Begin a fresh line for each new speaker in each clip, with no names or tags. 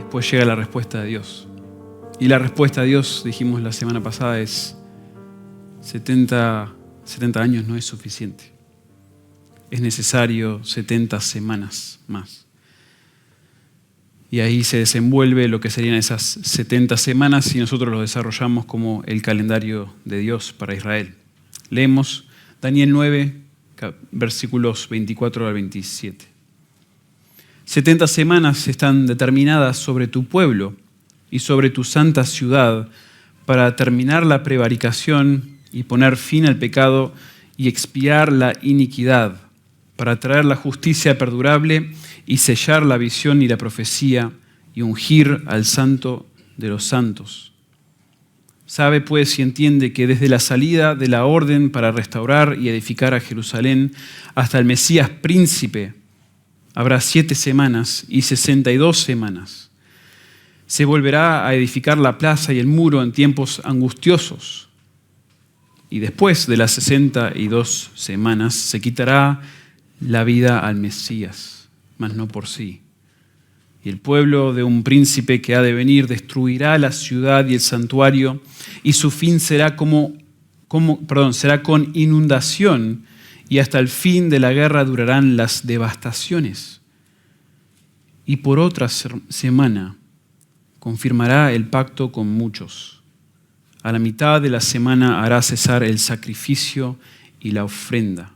después llega la respuesta de Dios. Y la respuesta de Dios, dijimos la semana pasada, es 70 años no es suficiente. Es necesario 70 semanas más. Y ahí se desenvuelve lo que serían esas 70 semanas y nosotros lo desarrollamos como el calendario de Dios para Israel. Leemos Daniel 9, versículos 24 al 27. 70 semanas están determinadas sobre tu pueblo y sobre tu santa ciudad para terminar la prevaricación y poner fin al pecado y expiar la iniquidad, para traer la justicia perdurable y sellar la visión y la profecía y ungir al santo de los santos. Sabe pues y entiende que desde la salida de la orden para restaurar y edificar a Jerusalén hasta el Mesías príncipe habrá 7 semanas y 62 semanas. Se volverá a edificar la plaza y el muro en tiempos angustiosos. Y después de las 62 semanas se quitará la vida al Mesías, mas no por sí. Y el pueblo de un príncipe que ha de venir destruirá la ciudad y el santuario, y su fin será será con inundación, y hasta el fin de la guerra durarán las devastaciones. Y por otra semana confirmará el pacto con muchos. A la mitad de la semana hará cesar el sacrificio y la ofrenda.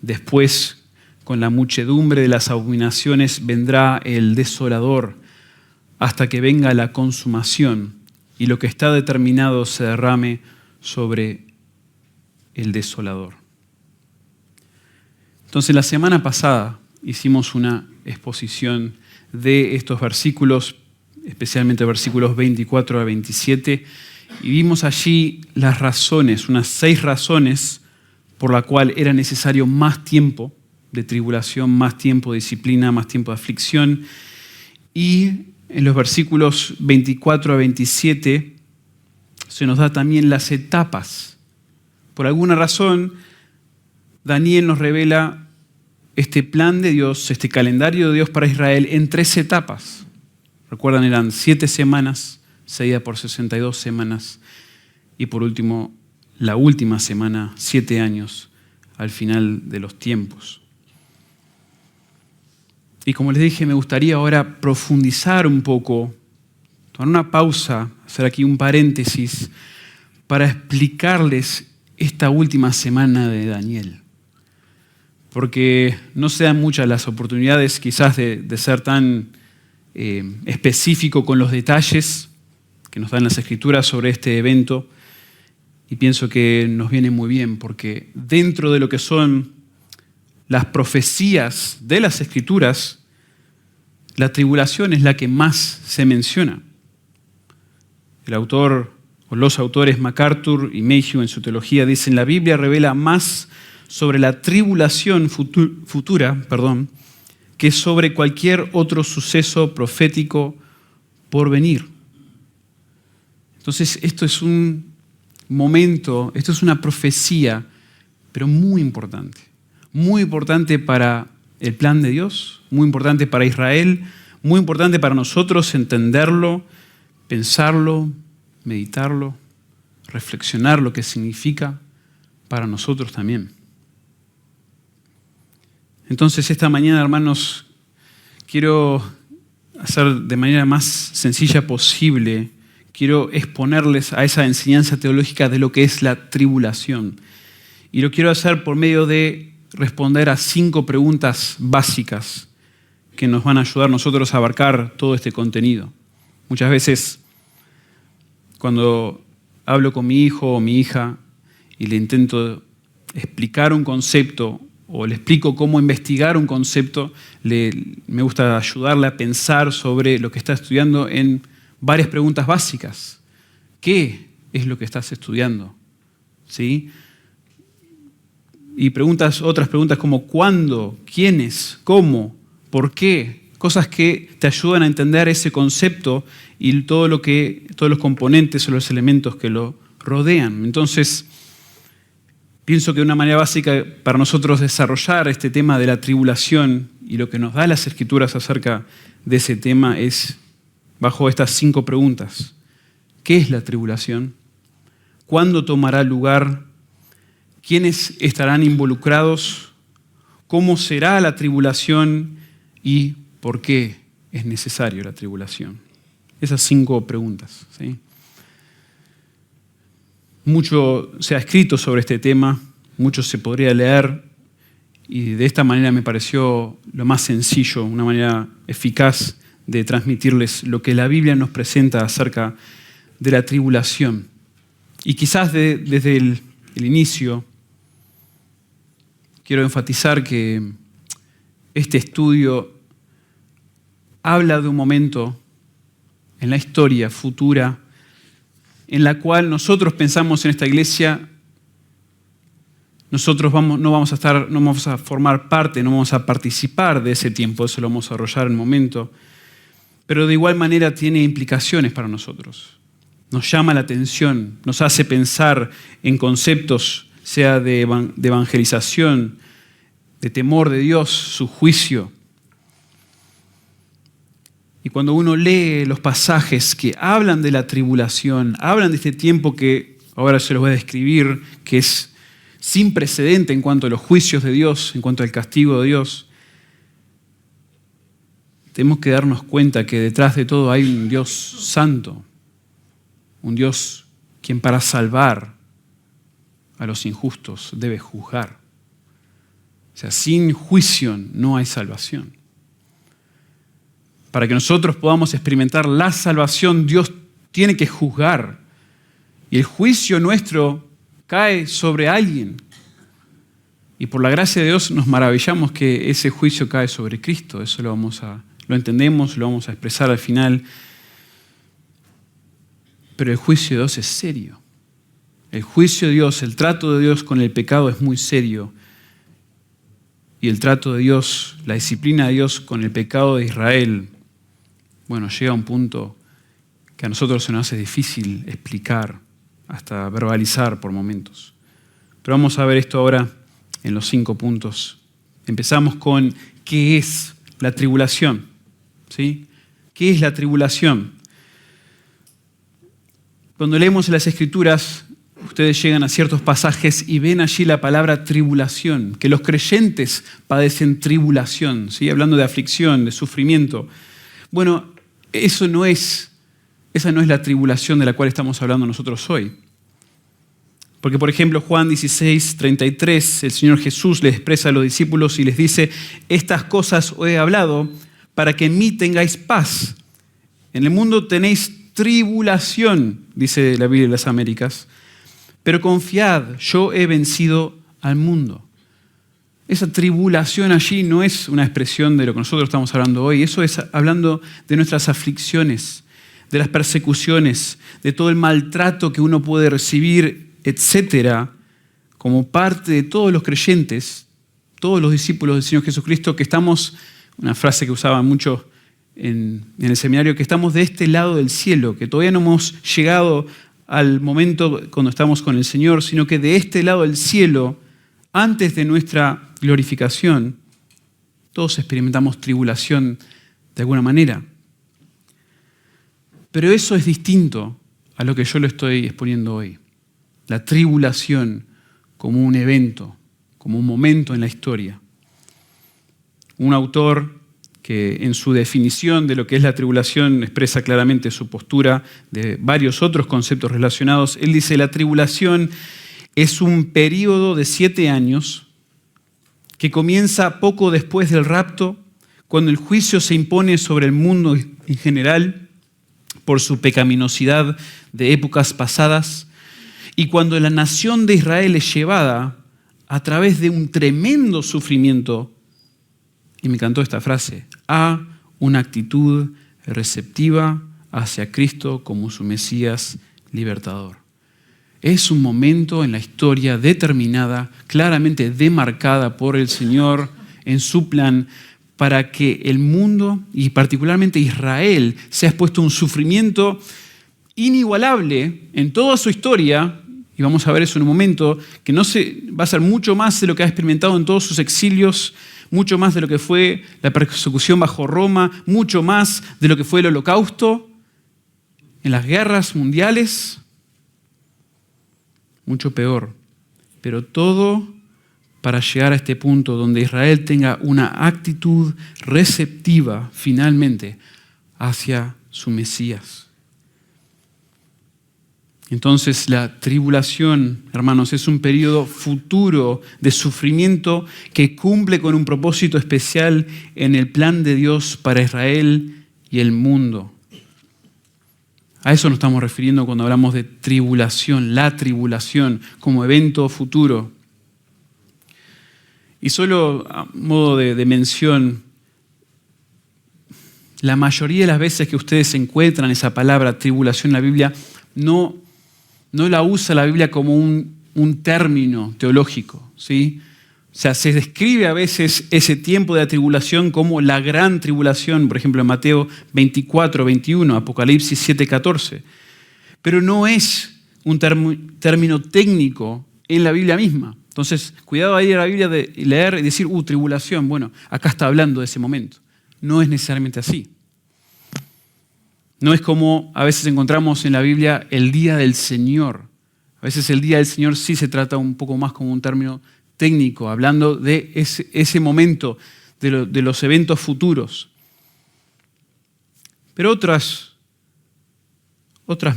Después, con la muchedumbre de las abominaciones, vendrá el desolador hasta que venga la consumación y lo que está determinado se derrame sobre el desolador. Entonces, la semana pasada hicimos una exposición de estos versículos, especialmente versículos 24 a 27, y vimos allí las razones, unas 6 razones por la cual era necesario más tiempo de tribulación, más tiempo de disciplina, más tiempo de aflicción. Y en los versículos 24 a 27 se nos da también las etapas. Por alguna razón, Daniel nos revela este plan de Dios, este calendario de Dios para Israel en 3 etapas. Recuerdan, eran 7 semanas, seguida por 62 semanas, y por último, la última semana, 7 años, al final de los tiempos. Y como les dije, me gustaría ahora profundizar un poco, tomar una pausa, hacer aquí un paréntesis, para explicarles esta última semana de Daniel. Porque no se dan muchas las oportunidades quizás de ser tan específico con los detalles que nos dan las Escrituras sobre este evento, y pienso que nos viene muy bien porque dentro de lo que son las profecías de las Escrituras, la tribulación es la que más se menciona. El autor o los autores MacArthur y Mayhew en su teología dicen: la Biblia revela más sobre la tribulación futura, que sobre cualquier otro suceso profético por venir. Entonces, esto es un momento, esto es una profecía, pero muy importante para el plan de Dios, muy importante para Israel, muy importante para nosotros entenderlo, pensarlo, meditarlo, reflexionar lo que significa para nosotros también. Entonces, esta mañana, hermanos, quiero hacer de manera más sencilla posible, quiero exponerles a esa enseñanza teológica de lo que es la tribulación. Y lo quiero hacer por medio de responder a 5 preguntas básicas que nos van a ayudar a nosotros a abarcar todo este contenido. Muchas veces, cuando hablo con mi hijo o mi hija y le intento explicar un concepto o le explico cómo investigar un concepto, me gusta ayudarle a pensar sobre lo que está estudiando en varias preguntas básicas. ¿Qué es lo que estás estudiando? ¿Sí? Y otras preguntas como ¿cuándo? ¿Quiénes? ¿Cómo? ¿Por qué? Cosas que te ayudan a entender ese concepto y todos los componentes o los elementos que lo rodean. Entonces, pienso que una manera básica para nosotros desarrollar este tema de la tribulación y lo que nos da las Escrituras acerca de ese tema es bajo estas 5 preguntas. ¿Qué es la tribulación? ¿Cuándo tomará lugar? ¿Quiénes estarán involucrados? ¿Cómo será la tribulación? ¿Y por qué es necesario la tribulación? Esas 5 preguntas, ¿sí? Mucho se ha escrito sobre este tema, mucho se podría leer, y de esta manera me pareció lo más sencillo, una manera eficaz de transmitirles lo que la Biblia nos presenta acerca de la tribulación. Y quizás desde el inicio quiero enfatizar que este estudio habla de un momento en la historia futura en la cual nosotros pensamos en esta iglesia, nosotros no vamos a formar parte, no vamos a participar de ese tiempo, eso lo vamos a desarrollar en un momento, pero de igual manera tiene implicaciones para nosotros. Nos llama la atención, nos hace pensar en conceptos, sea de evangelización, de temor de Dios, su juicio. Y cuando uno lee los pasajes que hablan de la tribulación, hablan de este tiempo que ahora se los voy a describir, que es sin precedente en cuanto a los juicios de Dios, en cuanto al castigo de Dios, tenemos que darnos cuenta que detrás de todo hay un Dios santo, un Dios quien para salvar a los injustos debe juzgar. O sea, sin juicio no hay salvación. Para que nosotros podamos experimentar la salvación, Dios tiene que juzgar. Y el juicio nuestro cae sobre alguien. Y por la gracia de Dios nos maravillamos que ese juicio cae sobre Cristo. Eso lo entendemos, lo vamos a expresar al final. Pero el juicio de Dios es serio. El juicio de Dios, el trato de Dios con el pecado es muy serio. Y el trato de Dios, la disciplina de Dios con el pecado de Israel, bueno, llega a un punto que a nosotros se nos hace difícil explicar, hasta verbalizar por momentos. Pero vamos a ver esto ahora en los 5 puntos. Empezamos con ¿qué es la tribulación? ¿Sí? ¿Qué es la tribulación? Cuando leemos las Escrituras, ustedes llegan a ciertos pasajes y ven allí la palabra tribulación, que los creyentes padecen tribulación, ¿sí? Hablando de aflicción, de sufrimiento. Bueno, esa no es la tribulación de la cual estamos hablando nosotros hoy. Porque, por ejemplo, Juan 16:33, el Señor Jesús les expresa a los discípulos y les dice: estas cosas os he hablado para que en mí tengáis paz. En el mundo tenéis tribulación, dice la Biblia de las Américas, pero confiad, yo he vencido al mundo. Esa tribulación allí no es una expresión de lo que nosotros estamos hablando hoy, eso es hablando de nuestras aflicciones, de las persecuciones, de todo el maltrato que uno puede recibir, etcétera, como parte de todos los creyentes, todos los discípulos del Señor Jesucristo, que estamos, una frase que usaban mucho en el seminario, que estamos de este lado del cielo, que todavía no hemos llegado al momento cuando estamos con el Señor, sino que de este lado del cielo, antes de nuestra glorificación, todos experimentamos tribulación de alguna manera. Pero eso es distinto a lo que yo le estoy exponiendo hoy. La tribulación como un evento, como un momento en la historia. Un autor que en su definición de lo que es la tribulación expresa claramente su postura de varios otros conceptos relacionados. Él dice: la tribulación es un periodo de 7 años que comienza poco después del rapto, cuando el juicio se impone sobre el mundo en general por su pecaminosidad de épocas pasadas, y cuando la nación de Israel es llevada a través de un tremendo sufrimiento, y me encantó esta frase, a una actitud receptiva hacia Cristo como su Mesías libertador. Es un momento en la historia determinada, claramente demarcada por el Señor en su plan para que el mundo y particularmente Israel sea expuesto a un sufrimiento inigualable en toda su historia, y vamos a ver eso en un momento, que va a ser mucho más de lo que ha experimentado en todos sus exilios, mucho más de lo que fue la persecución bajo Roma, mucho más de lo que fue el Holocausto, en las guerras mundiales, mucho peor. Pero todo para llegar a este punto donde Israel tenga una actitud receptiva finalmente hacia su Mesías. Entonces la tribulación, hermanos, es un periodo futuro de sufrimiento que cumple con un propósito especial en el plan de Dios para Israel y el mundo. A eso nos estamos refiriendo cuando hablamos de tribulación, la tribulación como evento futuro. Y solo a modo de mención, la mayoría de las veces que ustedes encuentran esa palabra tribulación en la Biblia, no la usa la Biblia como un término teológico, ¿sí? O sea, se describe a veces ese tiempo de la tribulación como la gran tribulación, por ejemplo en Mateo 24, 21, Apocalipsis 7, 14. Pero no es un término técnico en la Biblia misma. Entonces, cuidado ahí a la Biblia de leer y decir, tribulación, bueno, acá está hablando de ese momento. No es necesariamente así. No es como a veces encontramos en la Biblia el día del Señor. A veces el día del Señor sí se trata un poco más como un término técnico, hablando de ese momento, de los eventos futuros. Pero otras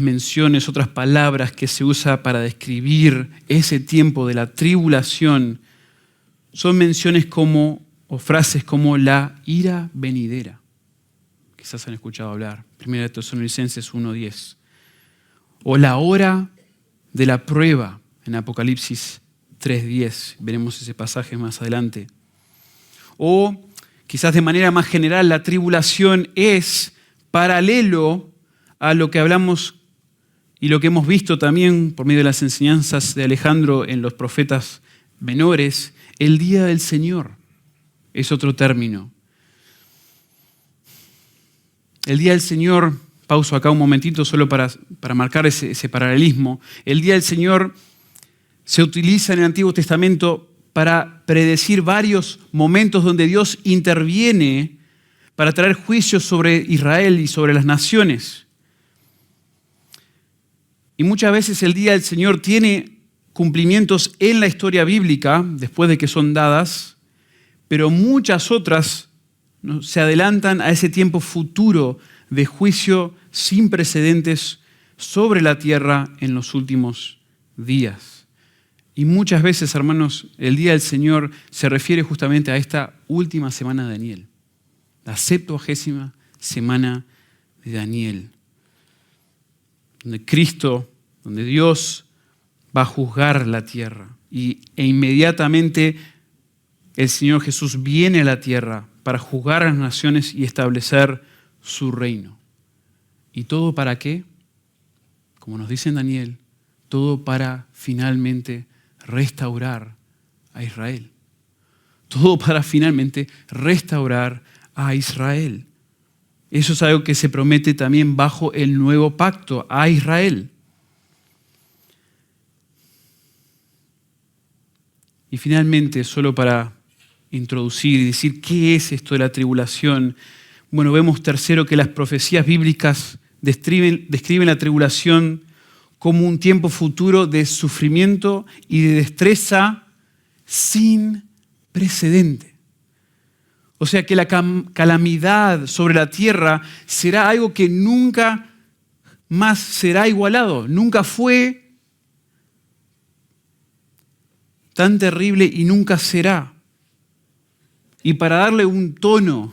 menciones, otras palabras que se usa para describir ese tiempo de la tribulación son menciones como, o frases como la ira venidera. Quizás han escuchado hablar. 1 Tesalonicenses 1:10. O la hora de la prueba en Apocalipsis 3:10. Veremos ese pasaje más adelante. O quizás de manera más general, la tribulación es paralelo a lo que hablamos y lo que hemos visto también por medio de las enseñanzas de Alejandro en los profetas menores, el día del Señor es otro término. El día del Señor, pauso acá un momentito solo para marcar ese paralelismo, el día del Señor se utiliza en el Antiguo Testamento para predecir varios momentos donde Dios interviene para traer juicios sobre Israel y sobre las naciones. Y muchas veces el día del Señor tiene cumplimientos en la historia bíblica, después de que son dadas, pero muchas otras se adelantan a ese tiempo futuro de juicio sin precedentes sobre la tierra en los últimos días. Y muchas veces, hermanos, el día del Señor se refiere justamente a esta última semana de Daniel, la 70ª semana de Daniel, donde Cristo, donde Dios va a juzgar la tierra e inmediatamente el Señor Jesús viene a la tierra para juzgar a las naciones y establecer su reino. ¿Y todo para qué? Como nos dice en Daniel, todo para finalmente restaurar a Israel. Todo para finalmente restaurar a Israel. Eso es algo que se promete también bajo el nuevo pacto a Israel. Y finalmente, solo para introducir y decir qué es esto de la tribulación, bueno, vemos tercero que las profecías bíblicas describen la tribulación como un tiempo futuro de sufrimiento y de destreza sin precedente. O sea que la calamidad sobre la tierra será algo que nunca más será igualado. Nunca fue tan terrible y nunca será. Y para darle un tono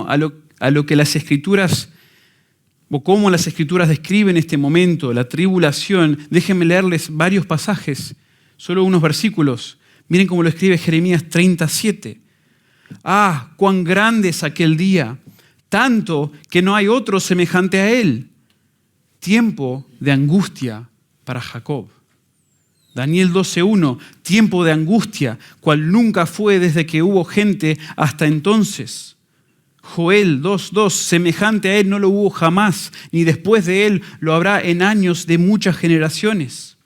a lo que las Escrituras, o cómo las Escrituras describen este momento, la tribulación, déjenme leerles varios pasajes, solo unos versículos. Miren cómo lo escribe Jeremías 37. Ah, cuán grande es aquel día, tanto que no hay otro semejante a él. Tiempo de angustia para Jacob. Daniel 12:1, tiempo de angustia, cual nunca fue desde que hubo gente hasta entonces. Joel 2:2, semejante a él no lo hubo jamás, ni después de él lo habrá en años de muchas generaciones.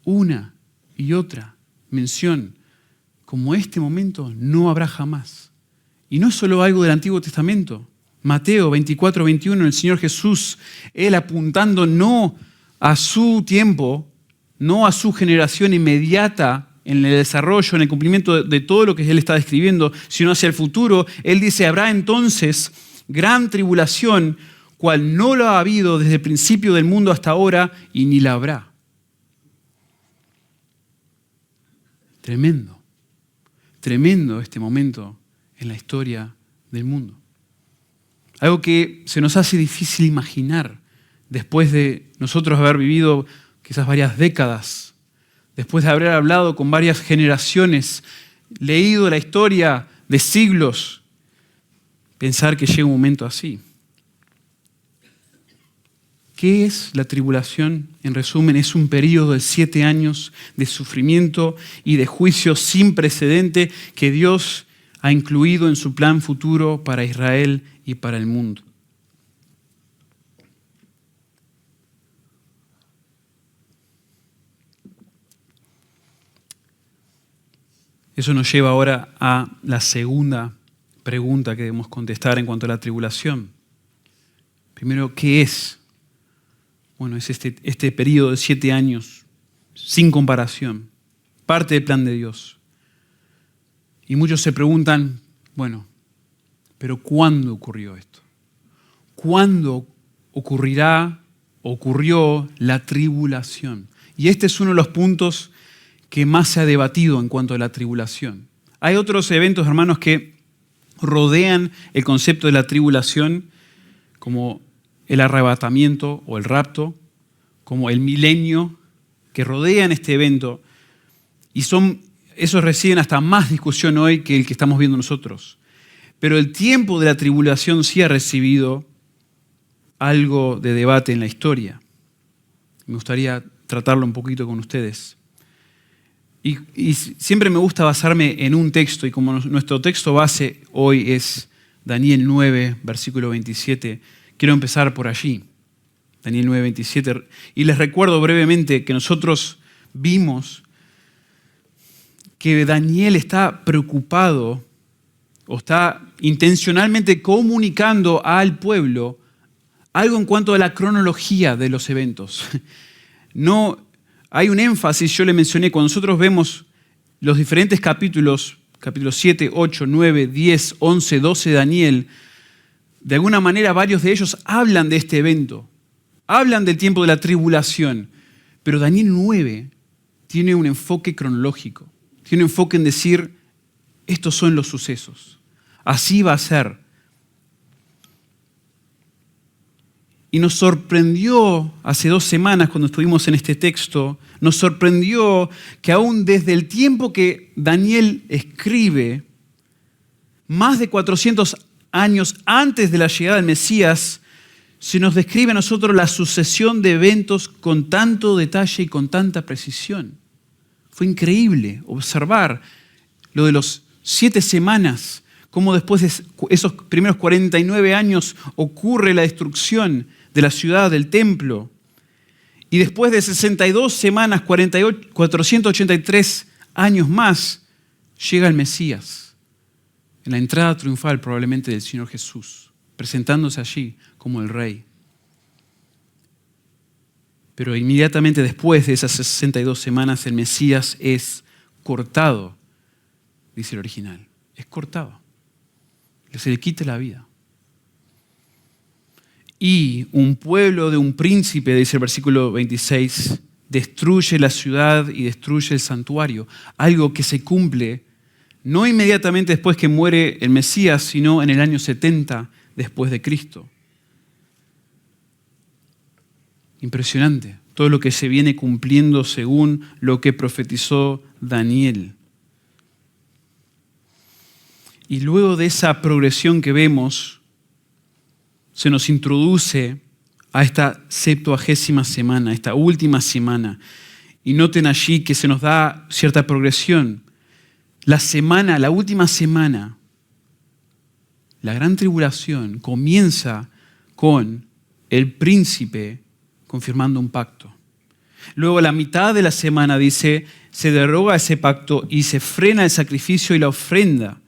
Una y otra mención, como este momento no habrá jamás. Y no es solo algo del Antiguo Testamento, Mateo 24, 21, el Señor Jesús, Él apuntando no a su tiempo, no a su generación inmediata en el desarrollo, en el cumplimiento de todo lo que Él está describiendo, sino hacia el futuro. Él dice, habrá entonces gran tribulación, cual no lo ha habido desde el principio del mundo hasta ahora y ni la habrá. Tremendo, tremendo este momento en la historia del mundo. Algo que se nos hace difícil imaginar después de nosotros haber vivido quizás varias décadas, después de haber hablado con varias generaciones, leído la historia de siglos, pensar que llega un momento así. ¿Qué es la tribulación? En resumen, es un periodo de 7 años de sufrimiento y de juicio sin precedente que Dios ha incluido en su plan futuro para Israel y para el mundo. Eso nos lleva ahora a la segunda pregunta que debemos contestar en cuanto a la tribulación. Primero, ¿qué es? Bueno, es este periodo de 7 años, sin comparación, parte del plan de Dios. Y muchos se preguntan, bueno, pero ¿cuándo ocurrió esto? ¿Cuándo ocurrió la tribulación? Y este es uno de los puntos que más se ha debatido en cuanto a la tribulación. Hay otros eventos, hermanos, que rodean el concepto de la tribulación, como el arrebatamiento o el rapto, como el milenio, que rodean este evento, y esos reciben hasta más discusión hoy que el que estamos viendo nosotros. Pero el tiempo de la tribulación sí ha recibido algo de debate en la historia. Me gustaría tratarlo un poquito con ustedes. Y siempre me gusta basarme en un texto, y como nuestro texto base hoy es Daniel 9, versículo 27, quiero empezar por allí. Daniel 9, 27. Y les recuerdo brevemente que nosotros vimos que Daniel está preocupado o está intencionalmente comunicando al pueblo algo en cuanto a la cronología de los eventos. No hay un énfasis, yo le mencioné, cuando nosotros vemos los diferentes capítulos 7, 8, 9, 10, 11, 12 de Daniel, de alguna manera varios de ellos hablan de este evento, hablan del tiempo de la tribulación, pero Daniel 9 tiene un enfoque cronológico, tiene un enfoque en decir, estos son los sucesos, así va a ser. Y nos sorprendió hace 2 semanas cuando estuvimos en este texto, nos sorprendió que aún desde el tiempo que Daniel escribe, más de 400 años antes de la llegada del Mesías, se nos describe a nosotros la sucesión de eventos con tanto detalle y con tanta precisión. Fue increíble observar lo de los 7 semanas, cómo después de esos primeros 49 años ocurre la destrucción de la ciudad, del templo. Y después de 62 semanas, 483 años más, llega el Mesías, en la entrada triunfal probablemente del Señor Jesús, presentándose allí como el Rey. Pero inmediatamente después de esas 62 semanas, el Mesías es cortado, dice el original. Es cortado. Se le quita la vida. Y un pueblo de un príncipe, dice el versículo 26, destruye la ciudad y destruye el santuario. Algo que se cumple no inmediatamente después que muere el Mesías, sino en el año 70 después de Cristo. Impresionante. Todo lo que se viene cumpliendo según lo que profetizó Daniel. Y luego de esa progresión que vemos, se nos introduce a esta 70ª semana, esta última semana. Y noten allí que se nos da cierta progresión. La última semana, la gran tribulación comienza con el príncipe confirmando un pacto. Luego la mitad de la semana dice, se deroga ese pacto y se frena el sacrificio y la ofrenda.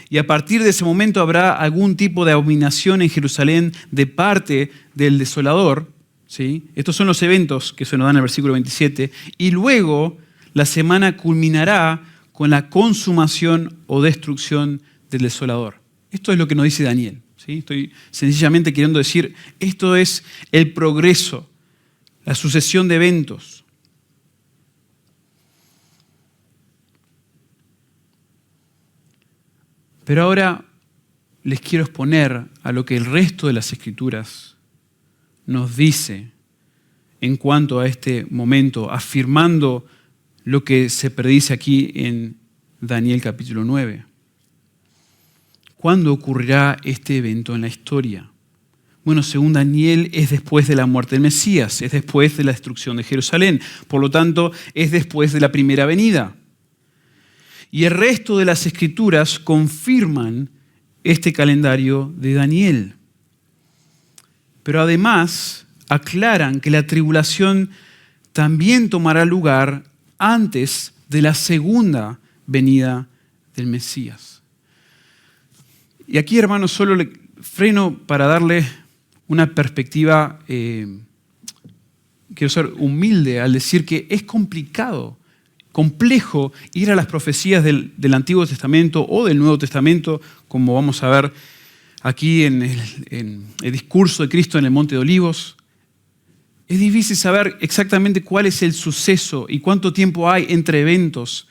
y a partir de ese momento habrá algún tipo de abominación en Jerusalén de parte del desolador. ¿Sí? Estos son los eventos que se nos dan en el versículo 27. Y luego la semana culminará con la consumación o destrucción del desolador. Esto es lo que nos dice Daniel. ¿Sí? Estoy sencillamente queriendo decir, esto es el progreso, la sucesión de eventos. Pero ahora les quiero exponer a lo que el resto de las Escrituras nos dice en cuanto a este momento, afirmando lo que se predice aquí en Daniel capítulo 9. ¿Cuándo ocurrirá este evento en la historia? Bueno, según Daniel, es después de la muerte del Mesías, es después de la destrucción de Jerusalén, por lo tanto, es después de la primera venida. Y el resto de las Escrituras confirman este calendario de Daniel. Pero además aclaran que la tribulación también tomará lugar antes de la segunda venida del Mesías. Y aquí, hermanos, solo le freno para darle una perspectiva, quiero ser humilde al decir que es complicado, complejo ir a las profecías del Antiguo Testamento o del Nuevo Testamento, como vamos a ver aquí en el discurso de Cristo en el Monte de Olivos. Es difícil saber exactamente cuál es el suceso y cuánto tiempo hay entre eventos,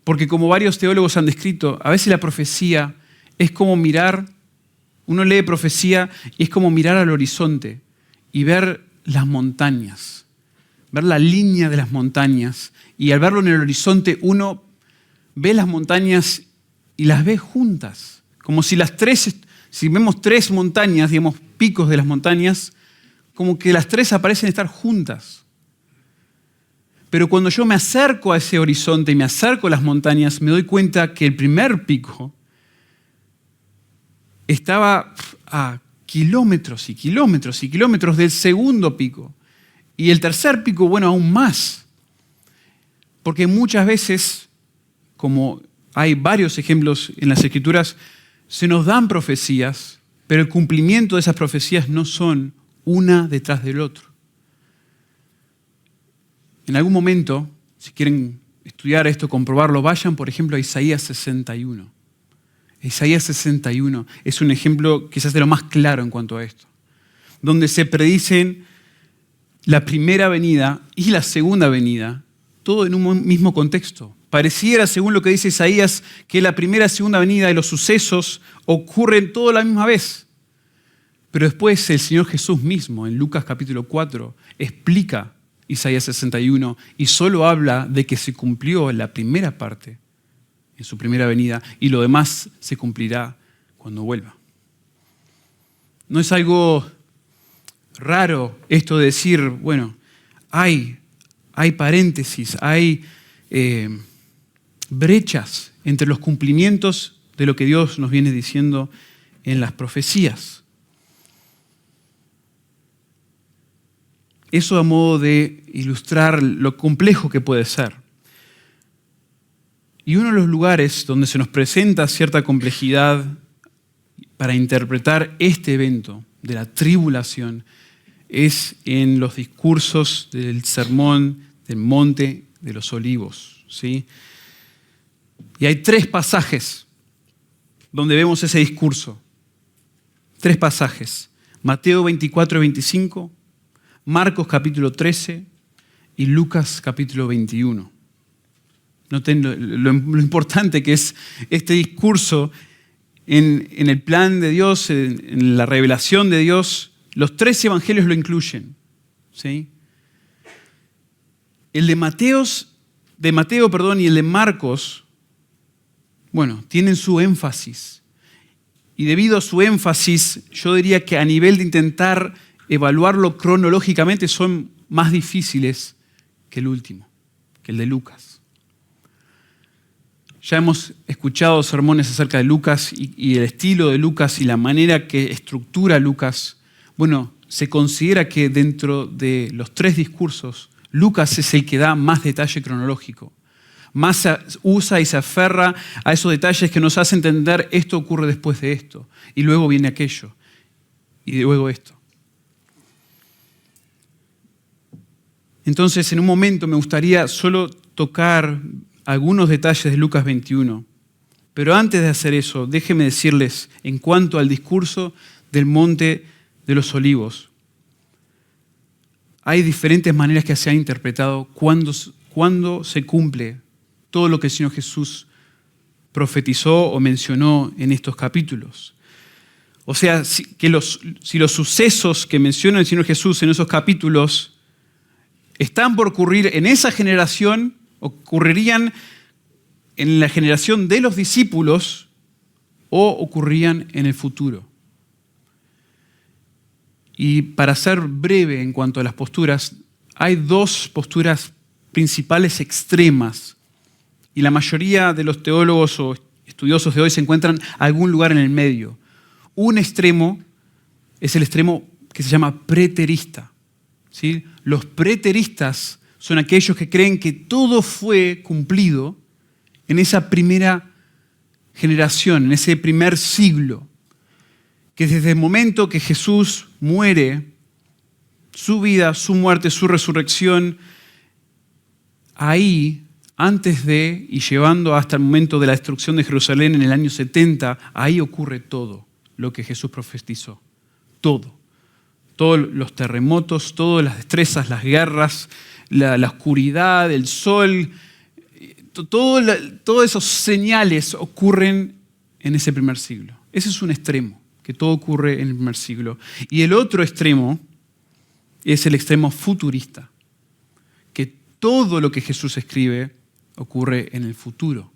porque como varios teólogos han descrito, a veces la profecía es como mirar, uno lee profecía y es como mirar al horizonte y ver las montañas, ver la línea de las montañas, y al verlo en el horizonte uno ve las montañas y las ve juntas, como si si vemos tres montañas, digamos picos de las montañas, como que las tres parecen estar juntas. Pero cuando yo me acerco a ese horizonte y me acerco a las montañas, me doy cuenta que el primer pico estaba a kilómetros y kilómetros y kilómetros del segundo pico. Y el tercer pico, bueno, aún más. Porque muchas veces, como hay varios ejemplos en las Escrituras, se nos dan profecías, pero el cumplimiento de esas profecías no son una detrás del otro. En algún momento, si quieren estudiar esto, comprobarlo, vayan, por ejemplo, a Isaías 61. Isaías 61 es un ejemplo quizás de lo más claro en cuanto a esto, donde se predicen la primera venida y la segunda venida, todo en un mismo contexto. Pareciera, según lo que dice Isaías, que la primera y segunda venida de los sucesos ocurren todo a la misma vez. Pero después el Señor Jesús mismo, en Lucas capítulo 4, explica Isaías 61 y solo habla de que se cumplió la primera parte en su primera venida y lo demás se cumplirá cuando vuelva. No es algo raro esto de decir, bueno, hay paréntesis, hay brechas entre los cumplimientos de lo que Dios nos viene diciendo en las profecías. Eso a modo de ilustrar lo complejo que puede ser. Y uno de los lugares donde se nos presenta cierta complejidad para interpretar este evento de la tribulación es en los discursos del sermón del Monte de los Olivos, ¿sí? Y hay 3 pasajes donde vemos ese discurso. 3 pasajes. Mateo 24 y 25, Marcos capítulo 13 y Lucas capítulo 21. Noten lo importante que es este discurso en el plan de Dios, en la revelación de Dios. Los 3 evangelios lo incluyen, ¿sí? El de Mateo, y el de Marcos, bueno, tienen su énfasis. Y debido a su énfasis, yo diría que a nivel de intentar evaluarlo cronológicamente son más difíciles que el último, que el de Lucas. Ya hemos escuchado sermones acerca de Lucas y el estilo de Lucas y la manera que estructura Lucas. Bueno, se considera que dentro de los 3 discursos, Lucas es el que da más detalle cronológico, más usa y se aferra a esos detalles que nos hacen entender esto ocurre después de esto, y luego viene aquello, y luego esto. Entonces, en un momento me gustaría solo tocar algunos detalles de Lucas 21. Pero antes de hacer eso, déjenme decirles en cuanto al discurso del Monte de los Olivos. Hay diferentes maneras que se ha interpretado cuando se cumple todo lo que el Señor Jesús profetizó o mencionó en estos capítulos. O sea, si los sucesos que menciona el Señor Jesús en esos capítulos están por ocurrir en esa generación, ocurrirían en la generación de los discípulos o ocurrían en el futuro. Y para ser breve en cuanto a las posturas, hay dos posturas principales extremas y la mayoría de los teólogos o estudiosos de hoy se encuentran en algún lugar en el medio. Un extremo es el extremo que se llama preterista, ¿sí? Los preteristas son aquellos que creen que todo fue cumplido en esa primera generación, en ese primer siglo, que desde el momento que Jesús muere, su vida, su muerte, su resurrección, ahí, antes de y llevando hasta el momento de la destrucción de Jerusalén en el año 70, ahí ocurre todo lo que Jesús profetizó. Todo. Todos los terremotos, todas las destrezas, las guerras, la oscuridad, el sol, todos esos señales ocurren en ese primer siglo. Ese es un extremo, que todo ocurre en el primer siglo. Y el otro extremo es el extremo futurista, que todo lo que Jesús escribe ocurre en el futuro,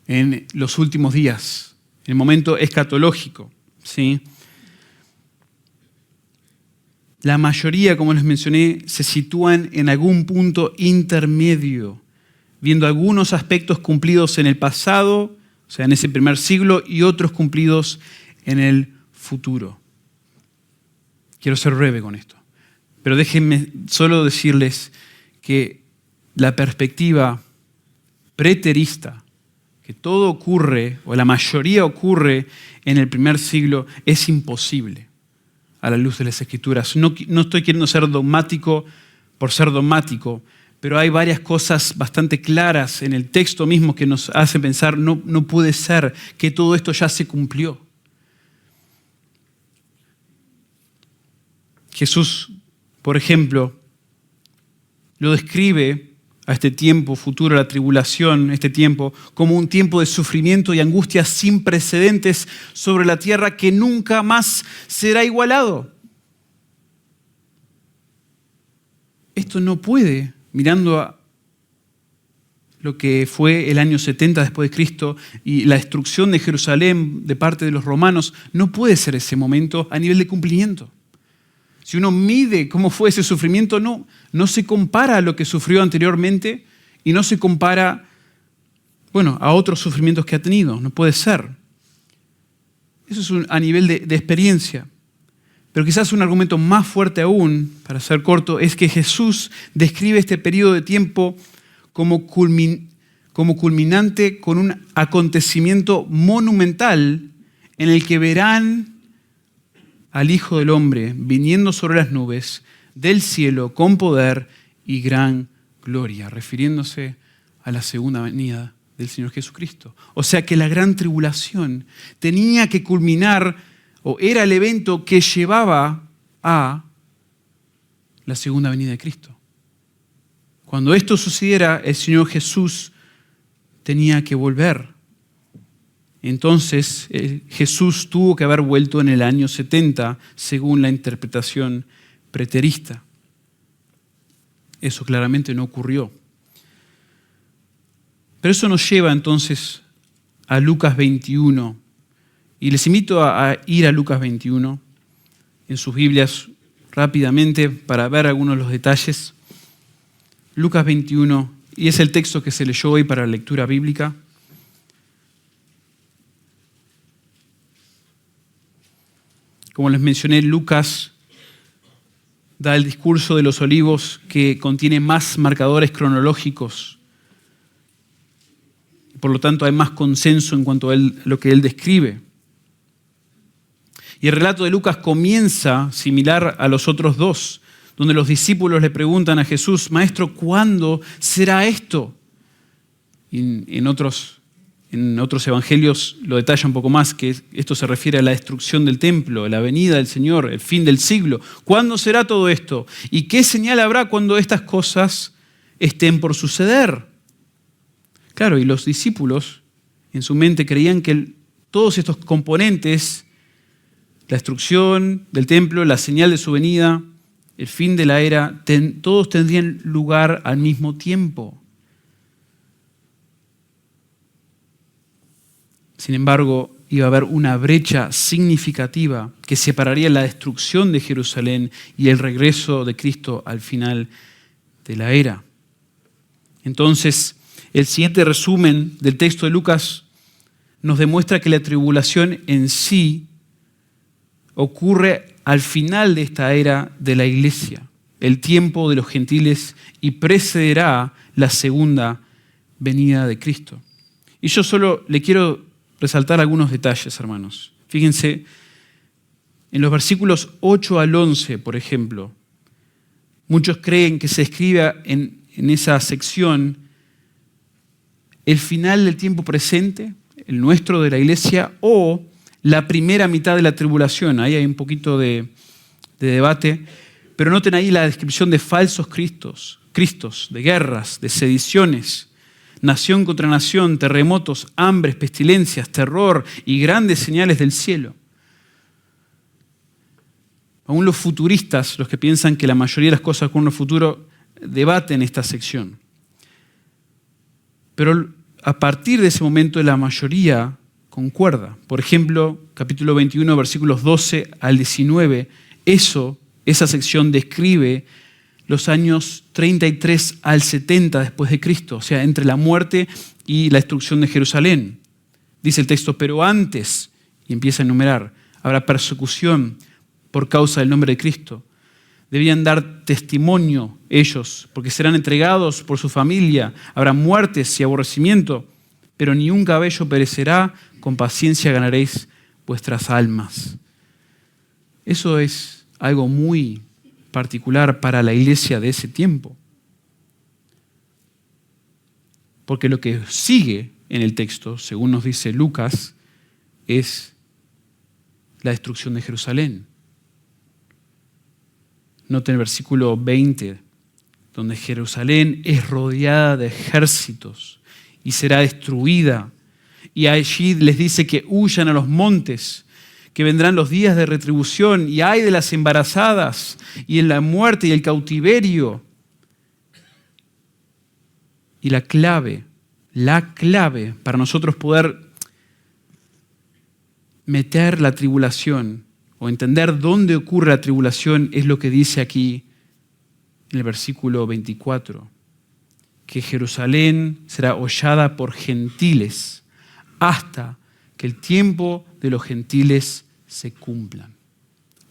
en los últimos días, en el momento escatológico, ¿sí? La mayoría, como les mencioné, se sitúan en algún punto intermedio, viendo algunos aspectos cumplidos en el pasado, o sea, en ese primer siglo, y otros cumplidos en el futuro. Quiero ser breve con esto, pero déjenme solo decirles que la perspectiva preterista, que todo ocurre, o la mayoría ocurre en el primer siglo, es imposible a la luz de las Escrituras. No estoy queriendo ser dogmático por ser dogmático, pero hay varias cosas bastante claras en el texto mismo que nos hacen pensar, no puede ser que todo esto ya se cumplió. Jesús, por ejemplo, lo describe a este tiempo futuro, la tribulación, este tiempo, como un tiempo de sufrimiento y angustia sin precedentes sobre la tierra que nunca más será igualado. Esto no puede, mirando a lo que fue el año 70 después de Cristo y la destrucción de Jerusalén de parte de los romanos, no puede ser ese momento a nivel de cumplimiento. Si uno mide cómo fue ese sufrimiento, no se compara a lo que sufrió anteriormente y no se compara, a otros sufrimientos que ha tenido. No puede ser. Eso es a nivel de experiencia. Pero quizás un argumento más fuerte aún, para ser corto, es que Jesús describe este periodo de tiempo como culminante con un acontecimiento monumental en el que verán al Hijo del Hombre viniendo sobre las nubes del cielo con poder y gran gloria, refiriéndose a la segunda venida del Señor Jesucristo. O sea que la gran tribulación tenía que culminar, o era el evento que llevaba a la segunda venida de Cristo. Cuando esto sucediera, el Señor Jesús tenía que volver. Entonces, Jesús tuvo que haber vuelto en el año 70, según la interpretación preterista. Eso claramente no ocurrió. Pero eso nos lleva entonces a Lucas 21. Y les invito a ir a Lucas 21 en sus Biblias rápidamente para ver algunos de los detalles. Lucas 21, y es el texto que se leyó hoy para la lectura bíblica. Como les mencioné, Lucas da el discurso de los olivos que contiene más marcadores cronológicos por lo tanto hay más consenso en cuanto a lo que él describe. Y el relato de Lucas comienza similar a los otros dos, donde los discípulos le preguntan a Jesús: Maestro, ¿cuándo será esto? Y en otros evangelios lo detalla un poco más, que esto se refiere a la destrucción del templo, la venida del Señor, el fin del siglo. ¿Cuándo será todo esto? ¿Y qué señal habrá cuando estas cosas estén por suceder? Claro, y los discípulos en su mente creían que todos estos componentes, la destrucción del templo, la señal de su venida, el fin de la era, todos tendrían lugar al mismo tiempo. Sin embargo, iba a haber una brecha significativa que separaría la destrucción de Jerusalén y el regreso de Cristo al final de la era. Entonces, el siguiente resumen del texto de Lucas nos demuestra que la tribulación en sí ocurre al final de esta era de la iglesia, el tiempo de los gentiles, y precederá la segunda venida de Cristo. Y yo solo le quiero resaltar algunos detalles, hermanos. Fíjense, en los versículos 8 al 11, por ejemplo, muchos creen que se escribe en esa sección el final del tiempo presente, el nuestro de la iglesia, o la primera mitad de la tribulación. Ahí hay un poquito de debate, pero noten ahí la descripción de falsos cristos, de guerras, de sediciones, nación contra nación, terremotos, hambres, pestilencias, terror y grandes señales del cielo. Aún los futuristas, los que piensan que la mayoría de las cosas ocurren en el futuro, debaten esta sección. Pero a partir de ese momento la mayoría concuerda. Por ejemplo, capítulo 21, versículos 12 al 19, esa sección describe los años 33 al 70 después de Cristo, o sea, entre la muerte y la destrucción de Jerusalén. Dice el texto: pero antes, y empieza a enumerar, habrá persecución por causa del nombre de Cristo. Debían dar testimonio ellos, porque serán entregados por su familia. Habrá muertes y aborrecimiento, pero ni un cabello perecerá. Con paciencia ganaréis vuestras almas. Eso es algo muy particular para la iglesia de ese tiempo. Porque lo que sigue en el texto, según nos dice Lucas, es la destrucción de Jerusalén. Noten el versículo 20, donde Jerusalén es rodeada de ejércitos y será destruida. Y allí les dice que huyan a los montes, que vendrán los días de retribución, y ay de las embarazadas, y en la muerte y el cautiverio. Y la clave para nosotros poder meter la tribulación o entender dónde ocurre la tribulación es lo que dice aquí en el versículo 24, que Jerusalén será hollada por gentiles hasta que el tiempo de los gentiles se cumplan.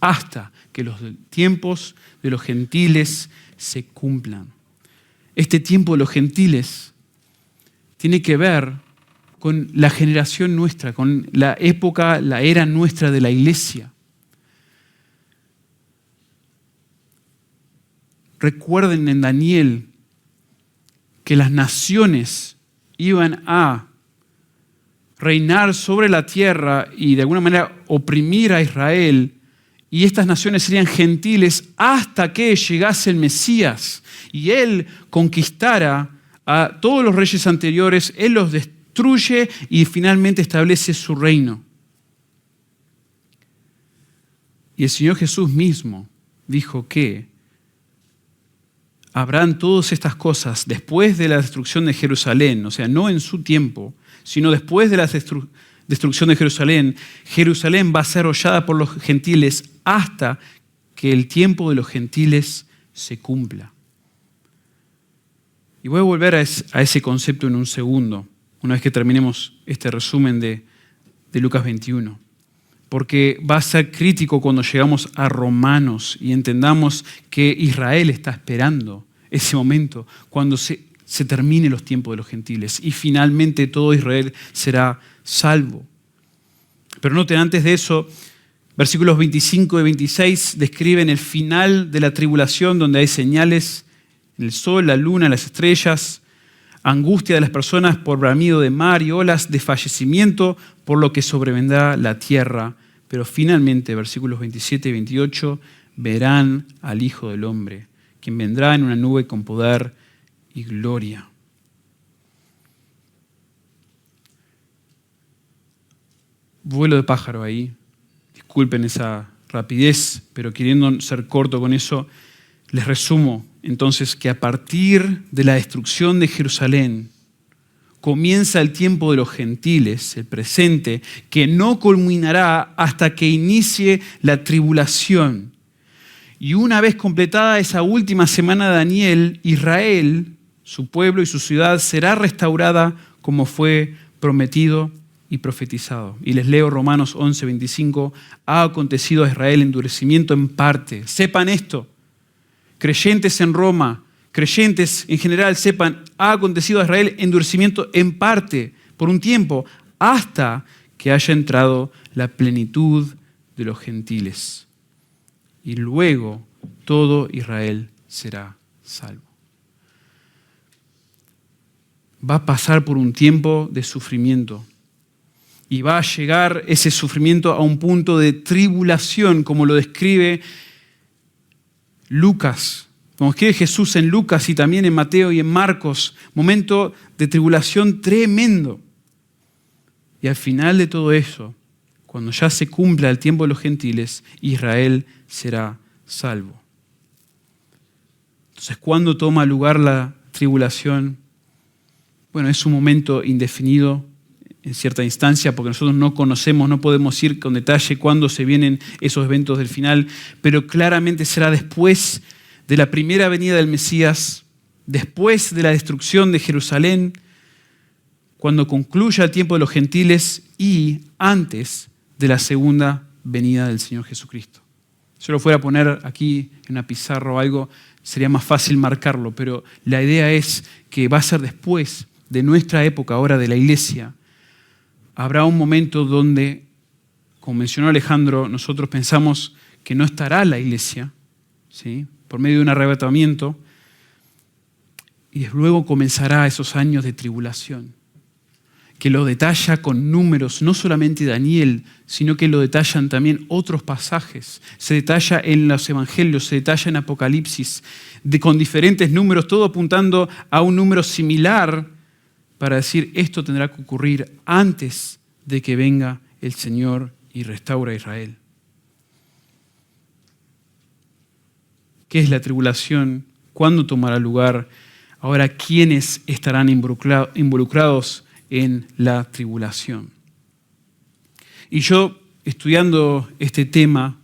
Hasta que los tiempos de los gentiles se cumplan. Este tiempo de los gentiles tiene que ver con la generación nuestra, con la época, la era nuestra de la iglesia. Recuerden en Daniel que las naciones iban a reinar sobre la tierra y de alguna manera oprimir a Israel, y estas naciones serían gentiles hasta que llegase el Mesías y Él conquistara a todos los reyes anteriores, Él los destruye y finalmente establece su reino. Y el Señor Jesús mismo dijo que habrán todas estas cosas después de la destrucción de Jerusalén, o sea, no en su tiempo, sino después de la destrucción de Jerusalén. Jerusalén va a ser hollada por los gentiles hasta que el tiempo de los gentiles se cumpla. Y voy a volver a ese concepto en un segundo, una vez que terminemos este resumen de Lucas 21. Porque va a ser crítico cuando llegamos a Romanos y entendamos que Israel está esperando ese momento, cuando se se terminen los tiempos de los gentiles y finalmente todo Israel será salvo. Pero noten, antes de eso, versículos 25 y 26 describen el final de la tribulación, donde hay señales en el sol, la luna, las estrellas, angustia de las personas por bramido de mar y olas, desfallecimiento por lo que sobrevendrá la tierra. Pero finalmente, versículos 27 y 28, verán al Hijo del Hombre, quien vendrá en una nube con poder y gloria. Vuelo de pájaro ahí. Disculpen esa rapidez, pero queriendo ser corto con eso, les resumo entonces que a partir de la destrucción de Jerusalén comienza el tiempo de los gentiles, el presente, que no culminará hasta que inicie la tribulación. Y una vez completada esa última semana de Daniel, Israel, su pueblo y su ciudad, será restaurada como fue prometido y profetizado. Y les leo Romanos 11:25. Ha acontecido a Israel endurecimiento en parte. Sepan esto. Creyentes en Roma, creyentes en general, sepan, ha acontecido a Israel endurecimiento en parte, por un tiempo, hasta que haya entrado la plenitud de los gentiles. Y luego todo Israel será salvo. Va a pasar por un tiempo de sufrimiento. Y va a llegar ese sufrimiento a un punto de tribulación, como lo describe Lucas, como escribe Jesús en Lucas y también en Mateo y en Marcos. Momento de tribulación tremendo. Y al final de todo eso, cuando ya se cumpla el tiempo de los gentiles, Israel será salvo. Entonces, ¿cuándo toma lugar la tribulación? Bueno, es un momento indefinido en cierta instancia, porque nosotros no conocemos, no podemos ir con detalle cuándo se vienen esos eventos del final, pero claramente será después de la primera venida del Mesías, después de la destrucción de Jerusalén, cuando concluya el tiempo de los gentiles y antes de la segunda venida del Señor Jesucristo. Si yo lo fuera a poner aquí en una pizarra o algo, sería más fácil marcarlo, pero la idea es que va a ser después de nuestra época, ahora de la iglesia. Habrá un momento donde, como mencionó Alejandro, nosotros pensamos que no estará la iglesia, ¿sí?, por medio de un arrebatamiento, y luego comenzará esos años de tribulación, que lo detalla con números, no solamente Daniel, sino que lo detallan también otros pasajes. Se detalla en los evangelios, se detalla en Apocalipsis, con diferentes números, todo apuntando a un número similar, para decir esto tendrá que ocurrir antes de que venga el Señor y restaure a Israel. ¿Qué es la tribulación? ¿Cuándo tomará lugar? Ahora, ¿quiénes estarán involucrados en la tribulación? Y yo, estudiando este tema,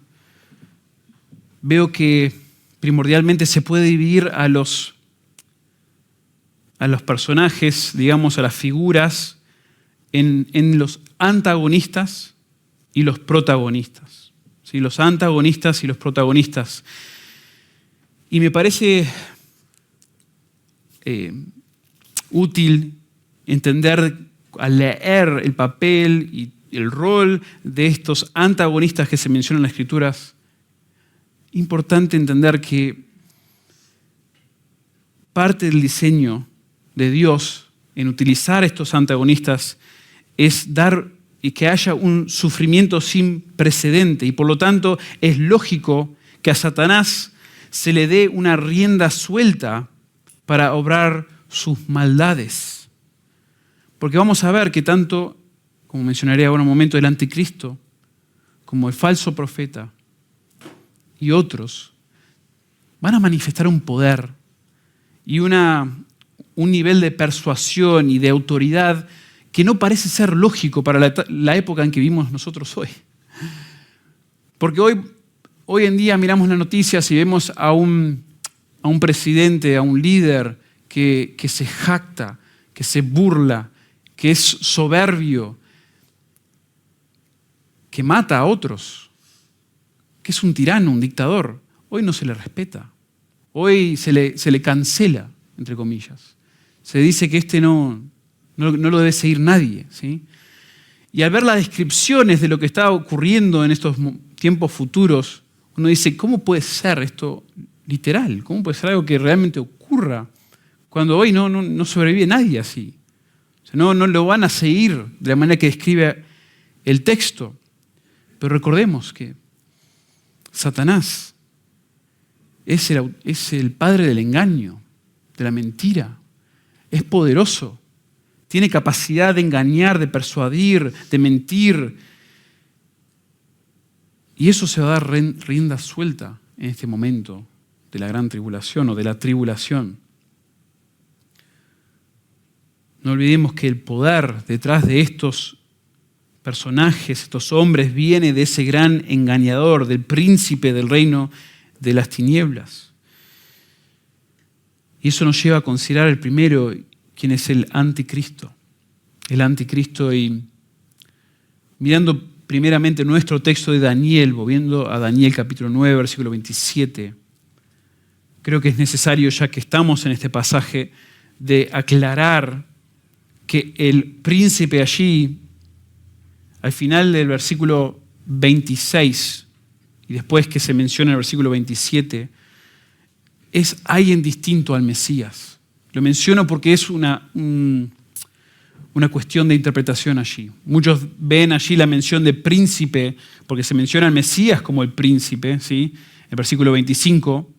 veo que primordialmente se puede dividir a los personajes, digamos, a las figuras, en los antagonistas y los protagonistas. ¿Sí? Los antagonistas y los protagonistas. Y me parece útil entender, al leer el papel y el rol de estos antagonistas que se mencionan en las Escrituras, importante entender que parte del diseño de Dios en utilizar estos antagonistas es dar y que haya un sufrimiento sin precedente, y por lo tanto es lógico que a Satanás se le dé una rienda suelta para obrar sus maldades. Porque vamos a ver que tanto, como mencionaré ahora un momento, el anticristo, como el falso profeta y otros, van a manifestar un poder y un nivel de persuasión y de autoridad que no parece ser lógico para la época en que vivimos nosotros hoy. Porque hoy en día miramos las noticias y vemos a un presidente, a un líder que se jacta, que se burla, que es soberbio, que mata a otros, que es un tirano, un dictador. Hoy no se le respeta. Hoy se le cancela, entre comillas. Se dice que este no lo debe seguir nadie, ¿sí? Y al ver las descripciones de lo que está ocurriendo en estos tiempos futuros, uno dice, ¿cómo puede ser esto literal? ¿Cómo puede ser algo que realmente ocurra cuando hoy no sobrevive nadie así? O sea, no lo van a seguir de la manera que describe el texto. Pero recordemos que Satanás es el padre del engaño, de la mentira. Es poderoso. Tiene capacidad de engañar, de persuadir, de mentir. Y eso se va a dar rienda suelta en este momento de la gran tribulación o de la tribulación. No olvidemos que el poder detrás de estos personajes, estos hombres, viene de ese gran engañador, del príncipe del reino de las tinieblas. Y eso nos lleva a considerar el primero, quien es el anticristo. El anticristo, y mirando primeramente nuestro texto de Daniel, volviendo a Daniel capítulo 9, versículo 27, creo que es necesario, ya que estamos en este pasaje, de aclarar que el príncipe allí, al final del versículo 26, y después que se menciona en el versículo 27, es alguien distinto al Mesías. Lo menciono porque es una cuestión de interpretación allí. Muchos ven allí la mención de príncipe, porque se menciona al Mesías como el príncipe, ¿sí? El versículo 25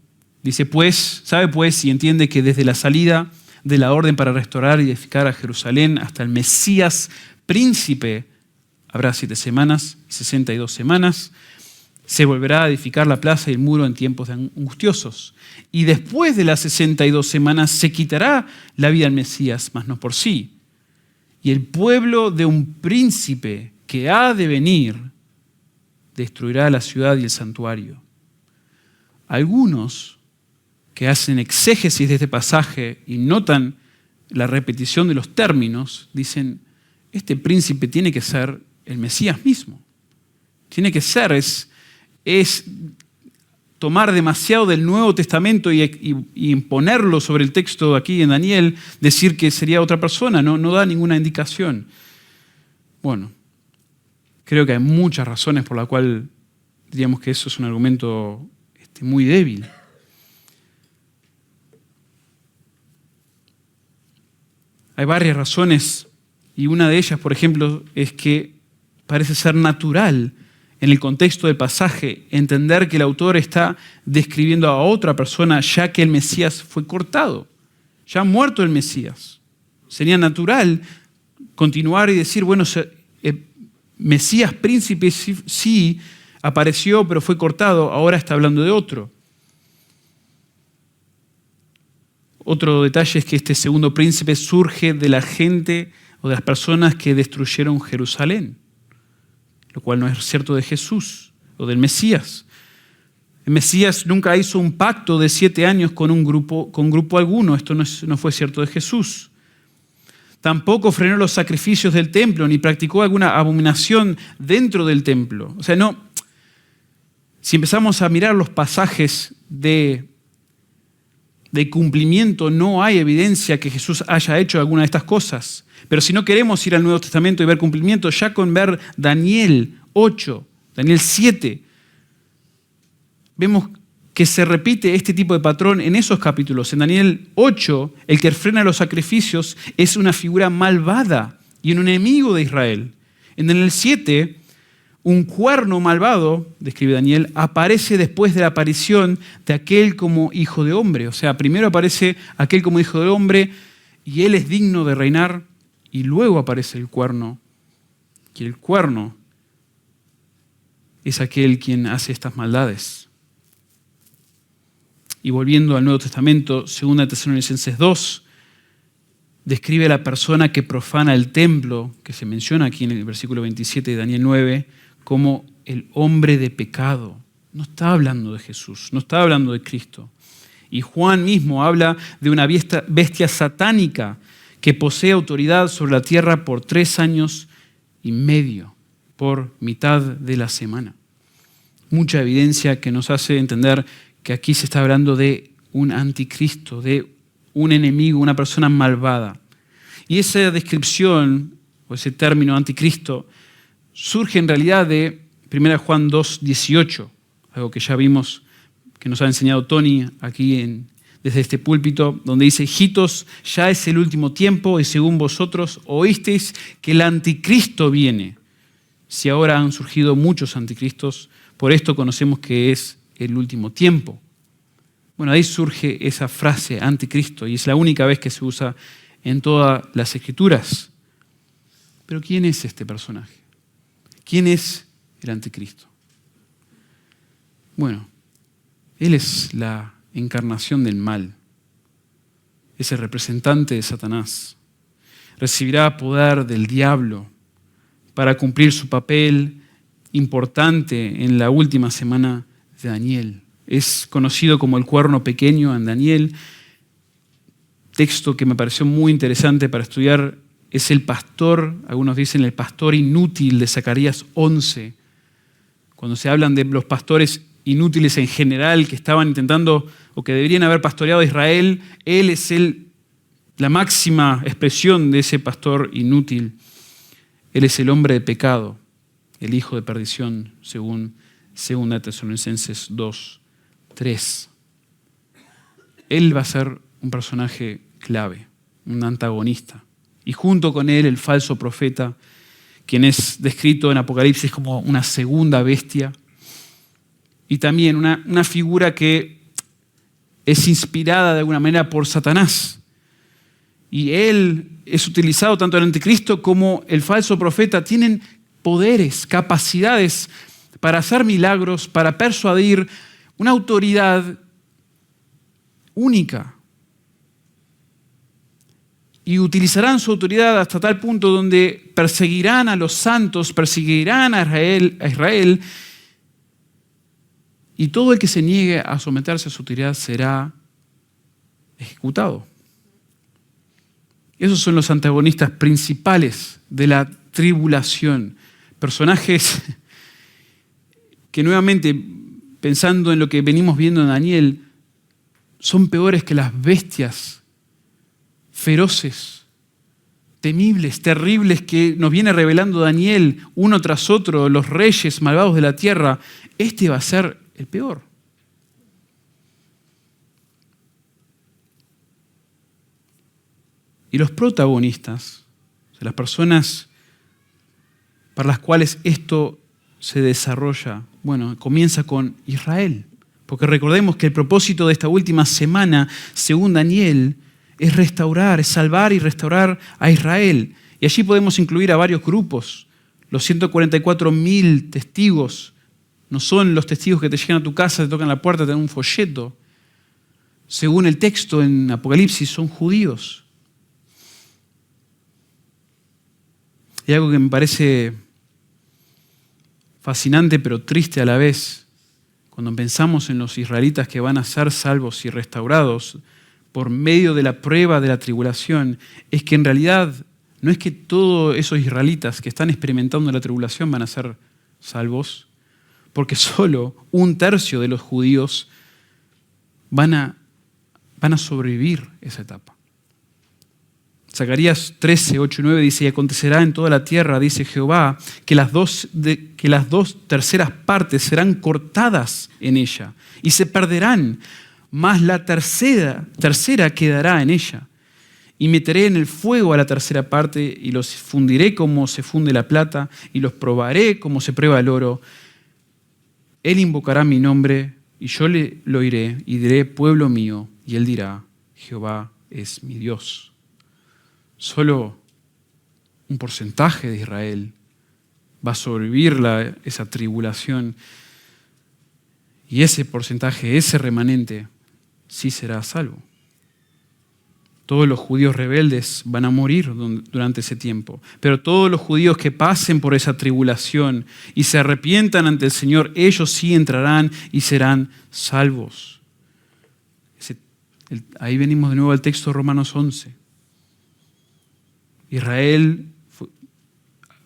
dice, pues, sabe pues y entiende que desde la salida de la orden para restaurar y edificar a Jerusalén hasta el Mesías príncipe habrá 7 semanas y 62 semanas. Se volverá a edificar la plaza y el muro en tiempos angustiosos. Y después de las 62 semanas se quitará la vida al Mesías, mas no por sí. Y el pueblo de un príncipe que ha de venir destruirá la ciudad y el santuario. Algunos que hacen exégesis de este pasaje y notan la repetición de los términos, dicen, este príncipe tiene que ser el Mesías mismo. Tiene que ser, es tomar demasiado del Nuevo Testamento y imponerlo sobre el texto aquí en Daniel, decir que sería otra persona, no da ninguna indicación. Bueno, creo que hay muchas razones por las cuales diríamos que eso es un argumento muy débil. Hay varias razones y una de ellas, por ejemplo, es que parece ser natural en el contexto del pasaje entender que el autor está describiendo a otra persona ya que el Mesías fue cortado, ya ha muerto el Mesías. Sería natural continuar y decir, bueno, Mesías príncipe sí apareció pero fue cortado, ahora está hablando de otro. Otro detalle es que este segundo príncipe surge de la gente o de las personas que destruyeron Jerusalén, lo cual no es cierto de Jesús o del Mesías. El Mesías nunca hizo un pacto de 7 años con grupo alguno. Esto no fue cierto de Jesús. Tampoco frenó los sacrificios del templo, ni practicó alguna abominación dentro del templo. O sea, si empezamos a mirar los pasajes de cumplimiento, no hay evidencia que Jesús haya hecho alguna de estas cosas. Pero si no queremos ir al Nuevo Testamento y ver cumplimiento, ya con ver Daniel 8, Daniel 7, vemos que se repite este tipo de patrón en esos capítulos. En Daniel 8, el que frena los sacrificios es una figura malvada y un enemigo de Israel. En Daniel 7, un cuerno malvado, describe Daniel, aparece después de la aparición de aquel como hijo de hombre. O sea, primero aparece aquel como hijo de hombre y él es digno de reinar, y luego aparece el cuerno. Y el cuerno es aquel quien hace estas maldades. Y volviendo al Nuevo Testamento, 2 Tesalonicenses 2, describe a la persona que profana el templo, que se menciona aquí en el versículo 27 de Daniel 9, como el hombre de pecado. No está hablando de Jesús, no está hablando de Cristo. Y Juan mismo habla de una bestia satánica que posee autoridad sobre la tierra por 3 años y medio, por mitad de la semana. Mucha evidencia que nos hace entender que aquí se está hablando de un anticristo, de un enemigo, una persona malvada. Y esa descripción, o ese término anticristo, surge en realidad de 1 Juan 2:18, algo que ya vimos, que nos ha enseñado Tony aquí desde este púlpito, donde dice: hijitos, ya es el último tiempo y según vosotros oísteis que el anticristo viene. Si ahora han surgido muchos anticristos, por esto conocemos que es el último tiempo. Bueno, ahí surge esa frase anticristo y es la única vez que se usa en todas las escrituras. Pero ¿quién es este personaje? ¿Quién es el anticristo? Bueno, él es la encarnación del mal. Es el representante de Satanás. Recibirá poder del diablo para cumplir su papel importante en la última semana de Daniel. Es conocido como el cuerno pequeño en Daniel. Texto que me pareció muy interesante para estudiar es el pastor, algunos dicen el pastor inútil de Zacarías 11. Cuando se hablan de los pastores inútiles en general que estaban intentando o que deberían haber pastoreado a Israel, él es la máxima expresión de ese pastor inútil. Él es el hombre de pecado, el hijo de perdición, según 2 Tesalonicenses 2:3. Él va a ser un personaje clave, un antagonista. Y junto con él el falso profeta, quien es descrito en Apocalipsis como una segunda bestia. Y también una figura que es inspirada de alguna manera por Satanás. Y él es utilizado, tanto el anticristo como el falso profeta tienen poderes, capacidades para hacer milagros, para persuadir, una autoridad única. Y utilizarán su autoridad hasta tal punto donde perseguirán a los santos, perseguirán a Israel, y todo el que se niegue a someterse a su autoridad será ejecutado. Esos son los antagonistas principales de la tribulación. Personajes que nuevamente, pensando en lo que venimos viendo en Daniel, son peores que las bestias feroces, temibles, terribles que nos viene revelando Daniel uno tras otro, los reyes malvados de la tierra. Este va a ser el peor. Y los protagonistas, las personas para las cuales esto se desarrolla, bueno, comienza con Israel. Porque recordemos que el propósito de esta última semana, según Daniel, es restaurar, es salvar y restaurar a Israel. Y allí podemos incluir a varios grupos. Los 144.000 testigos no son los testigos que te llegan a tu casa, te tocan la puerta, te dan un folleto. Según el texto en Apocalipsis, son judíos. Y algo que me parece fascinante pero triste a la vez, cuando pensamos en los israelitas que van a ser salvos y restaurados por medio de la prueba de la tribulación, es que en realidad no es que todos esos israelitas que están experimentando la tribulación van a ser salvos, porque solo 1/3 de los judíos van a sobrevivir esa etapa. Zacarías 13, 8 y 9 dice: y acontecerá en toda la tierra, dice Jehová, que las dos terceras partes serán cortadas en ella y se perderán, mas la tercera quedará en ella. Y meteré en el fuego a la tercera parte y los fundiré como se funde la plata y los probaré como se prueba el oro. Él invocará mi nombre y yo lo oiré y diré: pueblo mío, y él dirá: Jehová es mi Dios. Solo un porcentaje de Israel va a sobrevivir esa tribulación, y ese porcentaje, ese remanente, sí será salvo. Todos los judíos rebeldes van a morir durante ese tiempo, pero todos los judíos que pasen por esa tribulación y se arrepientan ante el Señor, ellos sí entrarán y serán salvos. Ahí venimos de nuevo al texto de Romanos 11. Israel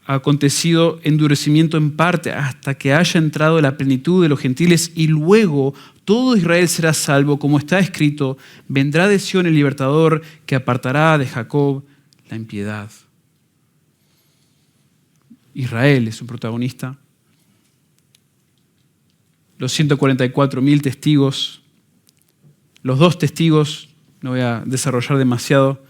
ha acontecido endurecimiento en parte hasta que haya entrado la plenitud de los gentiles y luego Todo Israel será salvo, como está escrito, vendrá de Sión el libertador que apartará de Jacob la impiedad. Israel es su protagonista. Los 144.000 testigos, los 2 testigos, no voy a desarrollar demasiado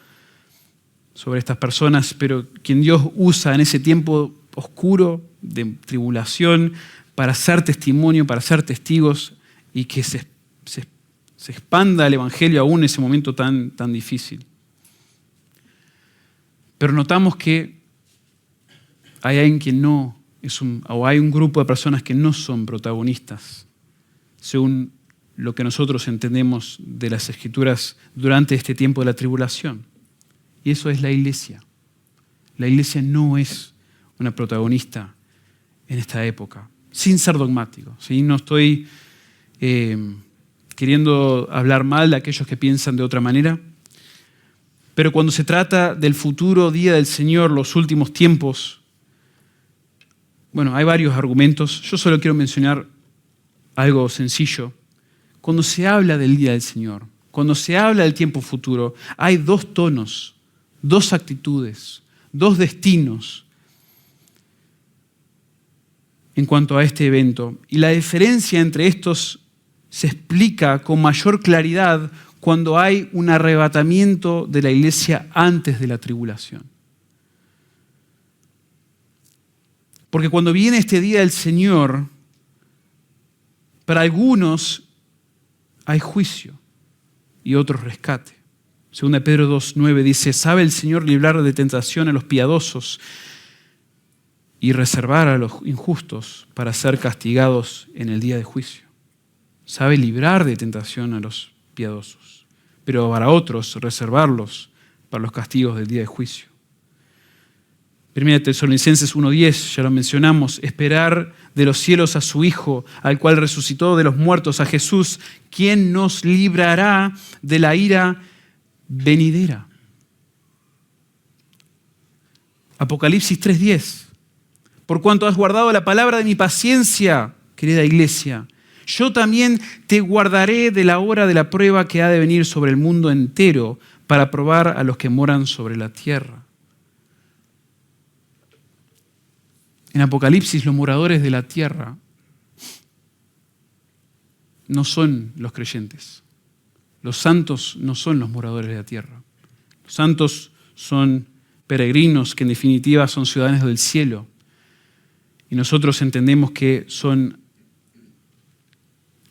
sobre estas personas, pero quien Dios usa en ese tiempo oscuro de tribulación para ser testimonio, para ser testigos y que se expanda el evangelio aún en ese momento tan difícil. Pero notamos que hay alguien que no es o hay un grupo de personas que no son protagonistas, según lo que nosotros entendemos de las Escrituras durante este tiempo de la tribulación. Y eso es la iglesia. La iglesia no es una protagonista en esta época, sin ser dogmático. ¿Sí? No estoy queriendo hablar mal de aquellos que piensan de otra manera, pero cuando se trata del futuro día del Señor, los últimos tiempos, bueno, hay varios argumentos. Yo solo quiero mencionar algo sencillo. Cuando se habla del día del Señor, cuando se habla del tiempo futuro, hay 2 tonos, 2 actitudes, 2 destinos en cuanto a este evento. Y la diferencia entre estos se explica con mayor claridad cuando hay un arrebatamiento de la iglesia antes de la tribulación. Porque cuando viene este día del Señor, para algunos hay juicio y otros rescate. Según Pedro 2:9 dice, sabe el Señor librar de tentación a los piadosos y reservar a los injustos para ser castigados en el día de juicio. Sabe librar de tentación a los piadosos, pero para otros reservarlos para los castigos del día de juicio. 1 Tesalonicenses 1:10, ya lo mencionamos, esperar de los cielos a su Hijo, al cual resucitó de los muertos, a Jesús, quien nos librará de la ira venidera. Apocalipsis 3:10, por cuanto has guardado la palabra de mi paciencia, querida iglesia, yo también te guardaré de la hora de la prueba que ha de venir sobre el mundo entero para probar a los que moran sobre la tierra. En Apocalipsis, los moradores de la tierra no son los creyentes. Los santos no son los moradores de la tierra. Los santos son peregrinos que en definitiva son ciudadanos del cielo. Y nosotros entendemos que son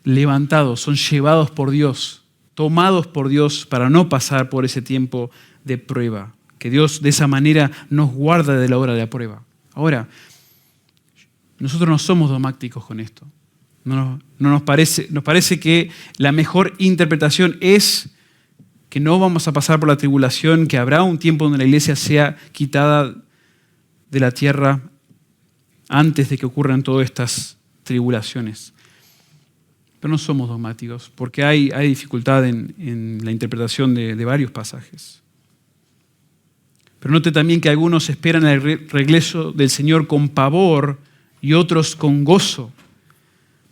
levantados, son llevados por Dios, tomados por Dios para no pasar por ese tiempo de prueba. Que Dios de esa manera nos guarda de la hora de la prueba. Ahora, nosotros no somos dogmáticos con esto. No nos parece que la mejor interpretación es que no vamos a pasar por la tribulación, que habrá un tiempo donde la iglesia sea quitada de la tierra antes de que ocurran todas estas tribulaciones. Pero no somos dogmáticos, porque hay dificultad en la interpretación de varios pasajes. Pero note también que algunos esperan el regreso del Señor con pavor y otros con gozo.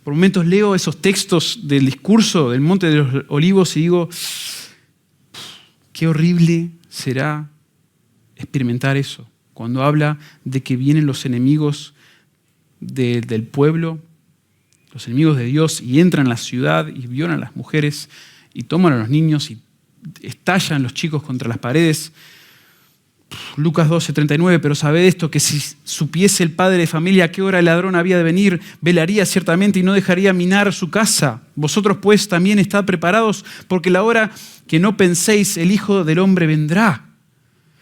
Por momentos leo esos textos del discurso del Monte de los Olivos y digo, qué horrible será experimentar eso. Cuando habla de que vienen los enemigos del pueblo, los enemigos de Dios, y entran a la ciudad y violan a las mujeres y toman a los niños y estallan los chicos contra las paredes. Lucas 12:39, pero sabed esto, que si supiese el padre de familia a qué hora el ladrón había de venir, velaría ciertamente y no dejaría minar su casa. Vosotros pues también estad preparados, porque la hora que no penséis el Hijo del Hombre vendrá.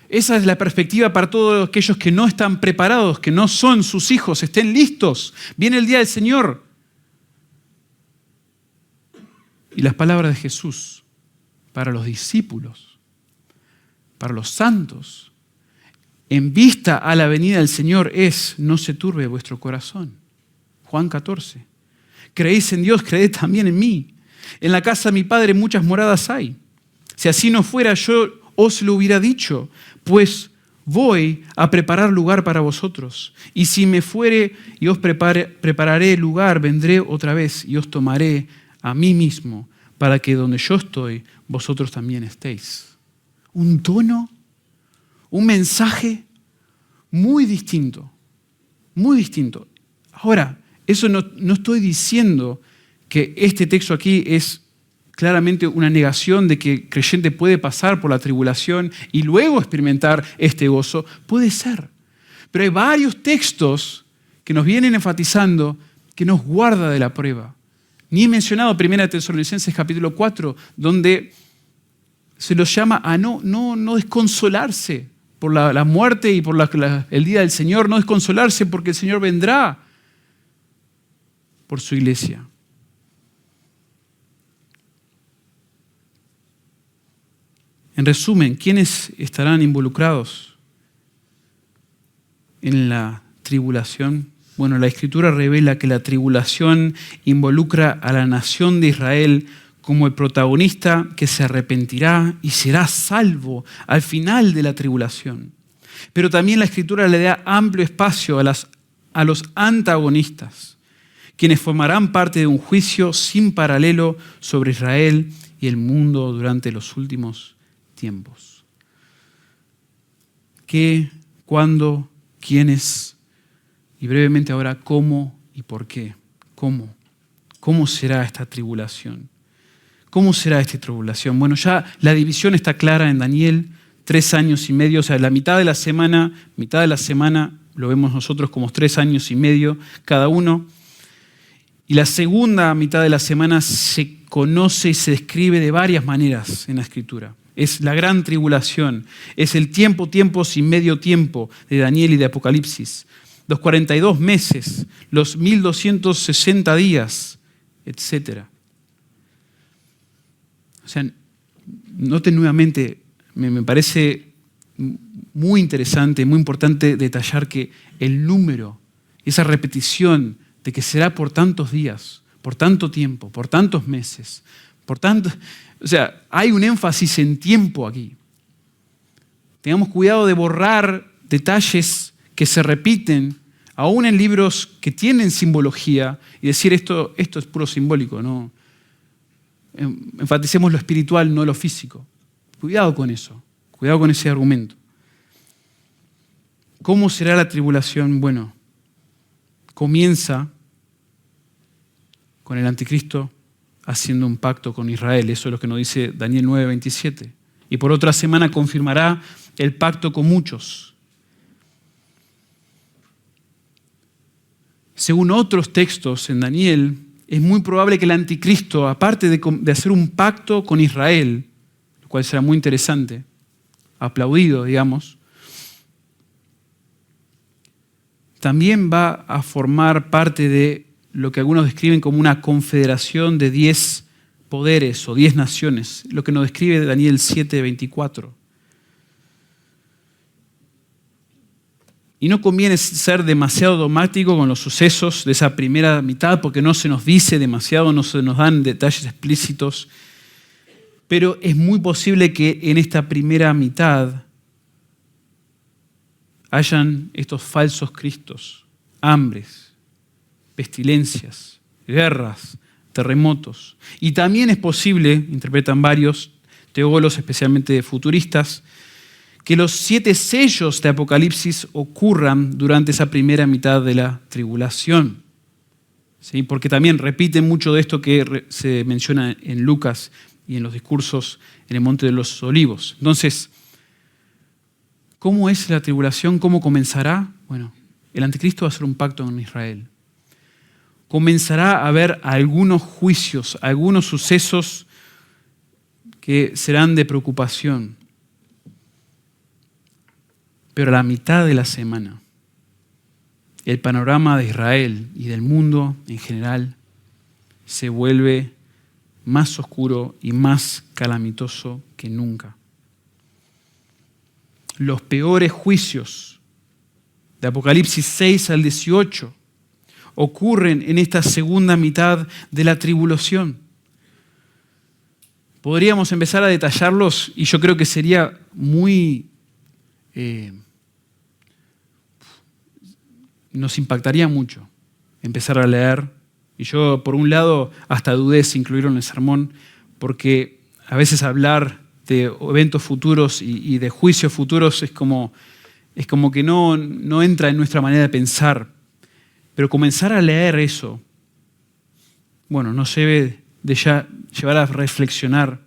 Esa es la perspectiva para todos aquellos que no están preparados, que no son sus hijos, estén listos. Viene el día del Señor. Y las palabras de Jesús para los discípulos, para los santos, en vista a la venida del Señor es, no se turbe vuestro corazón. Juan 14. Creéis en Dios, creed también en mí. En la casa de mi Padre muchas moradas hay. Si así no fuera, yo os lo hubiera dicho, pues voy a preparar lugar para vosotros. Y si me fuere y os prepararé lugar, vendré otra vez y os tomaré a mí mismo, para que donde yo estoy, vosotros también estéis. Un tono, un mensaje muy distinto, muy distinto. Ahora, eso no estoy diciendo que este texto aquí es claramente una negación de que el creyente puede pasar por la tribulación y luego experimentar este gozo. Puede ser. Pero hay varios textos que nos vienen enfatizando que nos guarda de la prueba. Ni he mencionado 1 Tesalonicenses capítulo 4, donde se los llama a no desconsolarse por la muerte y por el día del Señor, no desconsolarse porque el Señor vendrá por su iglesia. En resumen, ¿quiénes estarán involucrados en la tribulación? Bueno, la Escritura revela que la tribulación involucra a la nación de Israel como el protagonista que se arrepentirá y será salvo al final de la tribulación. Pero también la Escritura le da amplio espacio a los antagonistas, quienes formarán parte de un juicio sin paralelo sobre Israel y el mundo durante los últimos tiempos. ¿Qué, cuándo, quiénes? Y brevemente ahora, ¿cómo y por qué? ¿Cómo? ¿Cómo será esta tribulación? ¿Cómo será esta tribulación? Bueno, ya la división está clara en Daniel, 3 años y medio, o sea, la mitad de la semana lo vemos nosotros como 3 años y medio cada uno. Y la segunda mitad de la semana se conoce y se describe de varias maneras en la Escritura. Es la gran tribulación, es el tiempos y medio tiempo de Daniel y de Apocalipsis. Los 42 meses, los 1260 días, etc. O sea, noten nuevamente, me parece muy interesante, muy importante detallar que el número, esa repetición de que será por tantos días, por tanto tiempo, por tantos meses, o sea, hay un énfasis en tiempo aquí. Tengamos cuidado de borrar detalles que se repiten, aún en libros que tienen simbología, y decir esto es puro simbólico, ¿no? Enfaticemos lo espiritual, no lo físico. Cuidado con eso, cuidado con ese argumento. ¿Cómo será la tribulación? Bueno, comienza con el anticristo haciendo un pacto con Israel. Eso es lo que nos dice Daniel 9:27. Y por otra semana confirmará el pacto con muchos. Según otros textos en Daniel, es muy probable que el anticristo, aparte de hacer un pacto con Israel, lo cual será muy interesante, aplaudido, digamos, también va a formar parte de lo que algunos describen como una confederación de 10 poderes o 10 naciones, lo que nos describe Daniel 7:24. Y no conviene ser demasiado dogmático con los sucesos de esa primera mitad, porque no se nos dice demasiado, no se nos dan detalles explícitos, pero es muy posible que en esta primera mitad hayan estos falsos cristos, hambres, pestilencias, guerras, terremotos. Y también es posible, interpretan varios teólogos, especialmente futuristas, que los 7 sellos de Apocalipsis ocurran durante esa primera mitad de la tribulación. ¿Sí? Porque también repiten mucho de esto que se menciona en Lucas y en los discursos en el Monte de los Olivos. Entonces, ¿cómo es la tribulación? ¿Cómo comenzará? Bueno, el anticristo va a hacer un pacto con Israel. Comenzará a haber algunos juicios, algunos sucesos que serán de preocupación. Pero a la mitad de la semana, el panorama de Israel y del mundo en general se vuelve más oscuro y más calamitoso que nunca. Los peores juicios de Apocalipsis 6 al 18 ocurren en esta segunda mitad de la tribulación. Podríamos empezar a detallarlos y yo creo que sería muy... nos impactaría mucho empezar a leer Y yo, por un lado, hasta dudé si incluirlo en el sermón, porque a veces hablar de eventos futuros y de juicios futuros es como que no entra en nuestra manera de pensar. Pero comenzar a leer eso, bueno, nos debe de ya llevar a reflexionar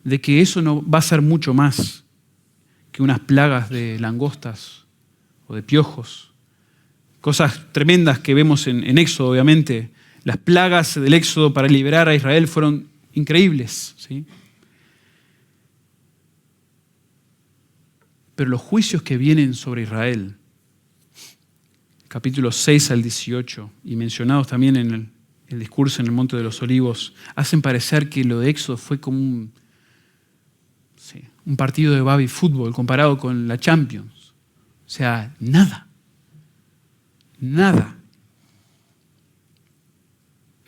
de que eso no va a ser mucho más que unas plagas de langostas o de piojos. Cosas tremendas que vemos en Éxodo, obviamente. Las plagas del Éxodo para liberar a Israel fueron increíbles, ¿sí? Pero los juicios que vienen sobre Israel, capítulos 6 al 18, y mencionados también en el discurso en el Monte de los Olivos, hacen parecer que lo de Éxodo fue como un partido de baby fútbol comparado con la Champions. O sea, nada.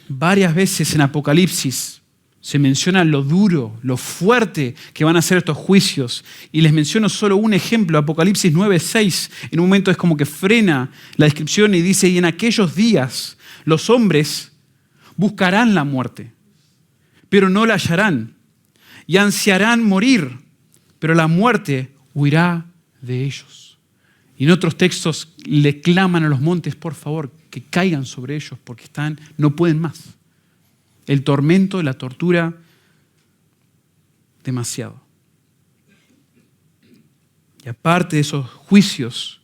Varias veces en Apocalipsis se menciona lo duro, lo fuerte que van a ser estos juicios. Y les menciono solo un ejemplo, Apocalipsis 9:6. En un momento es como que frena la descripción y dice, y en aquellos días los hombres buscarán la muerte, pero no la hallarán. Y ansiarán morir, pero la muerte huirá de ellos. Y en otros textos le claman a los montes, por favor, que caigan sobre ellos porque no pueden más. El tormento, la tortura, demasiado. Y aparte de esos juicios,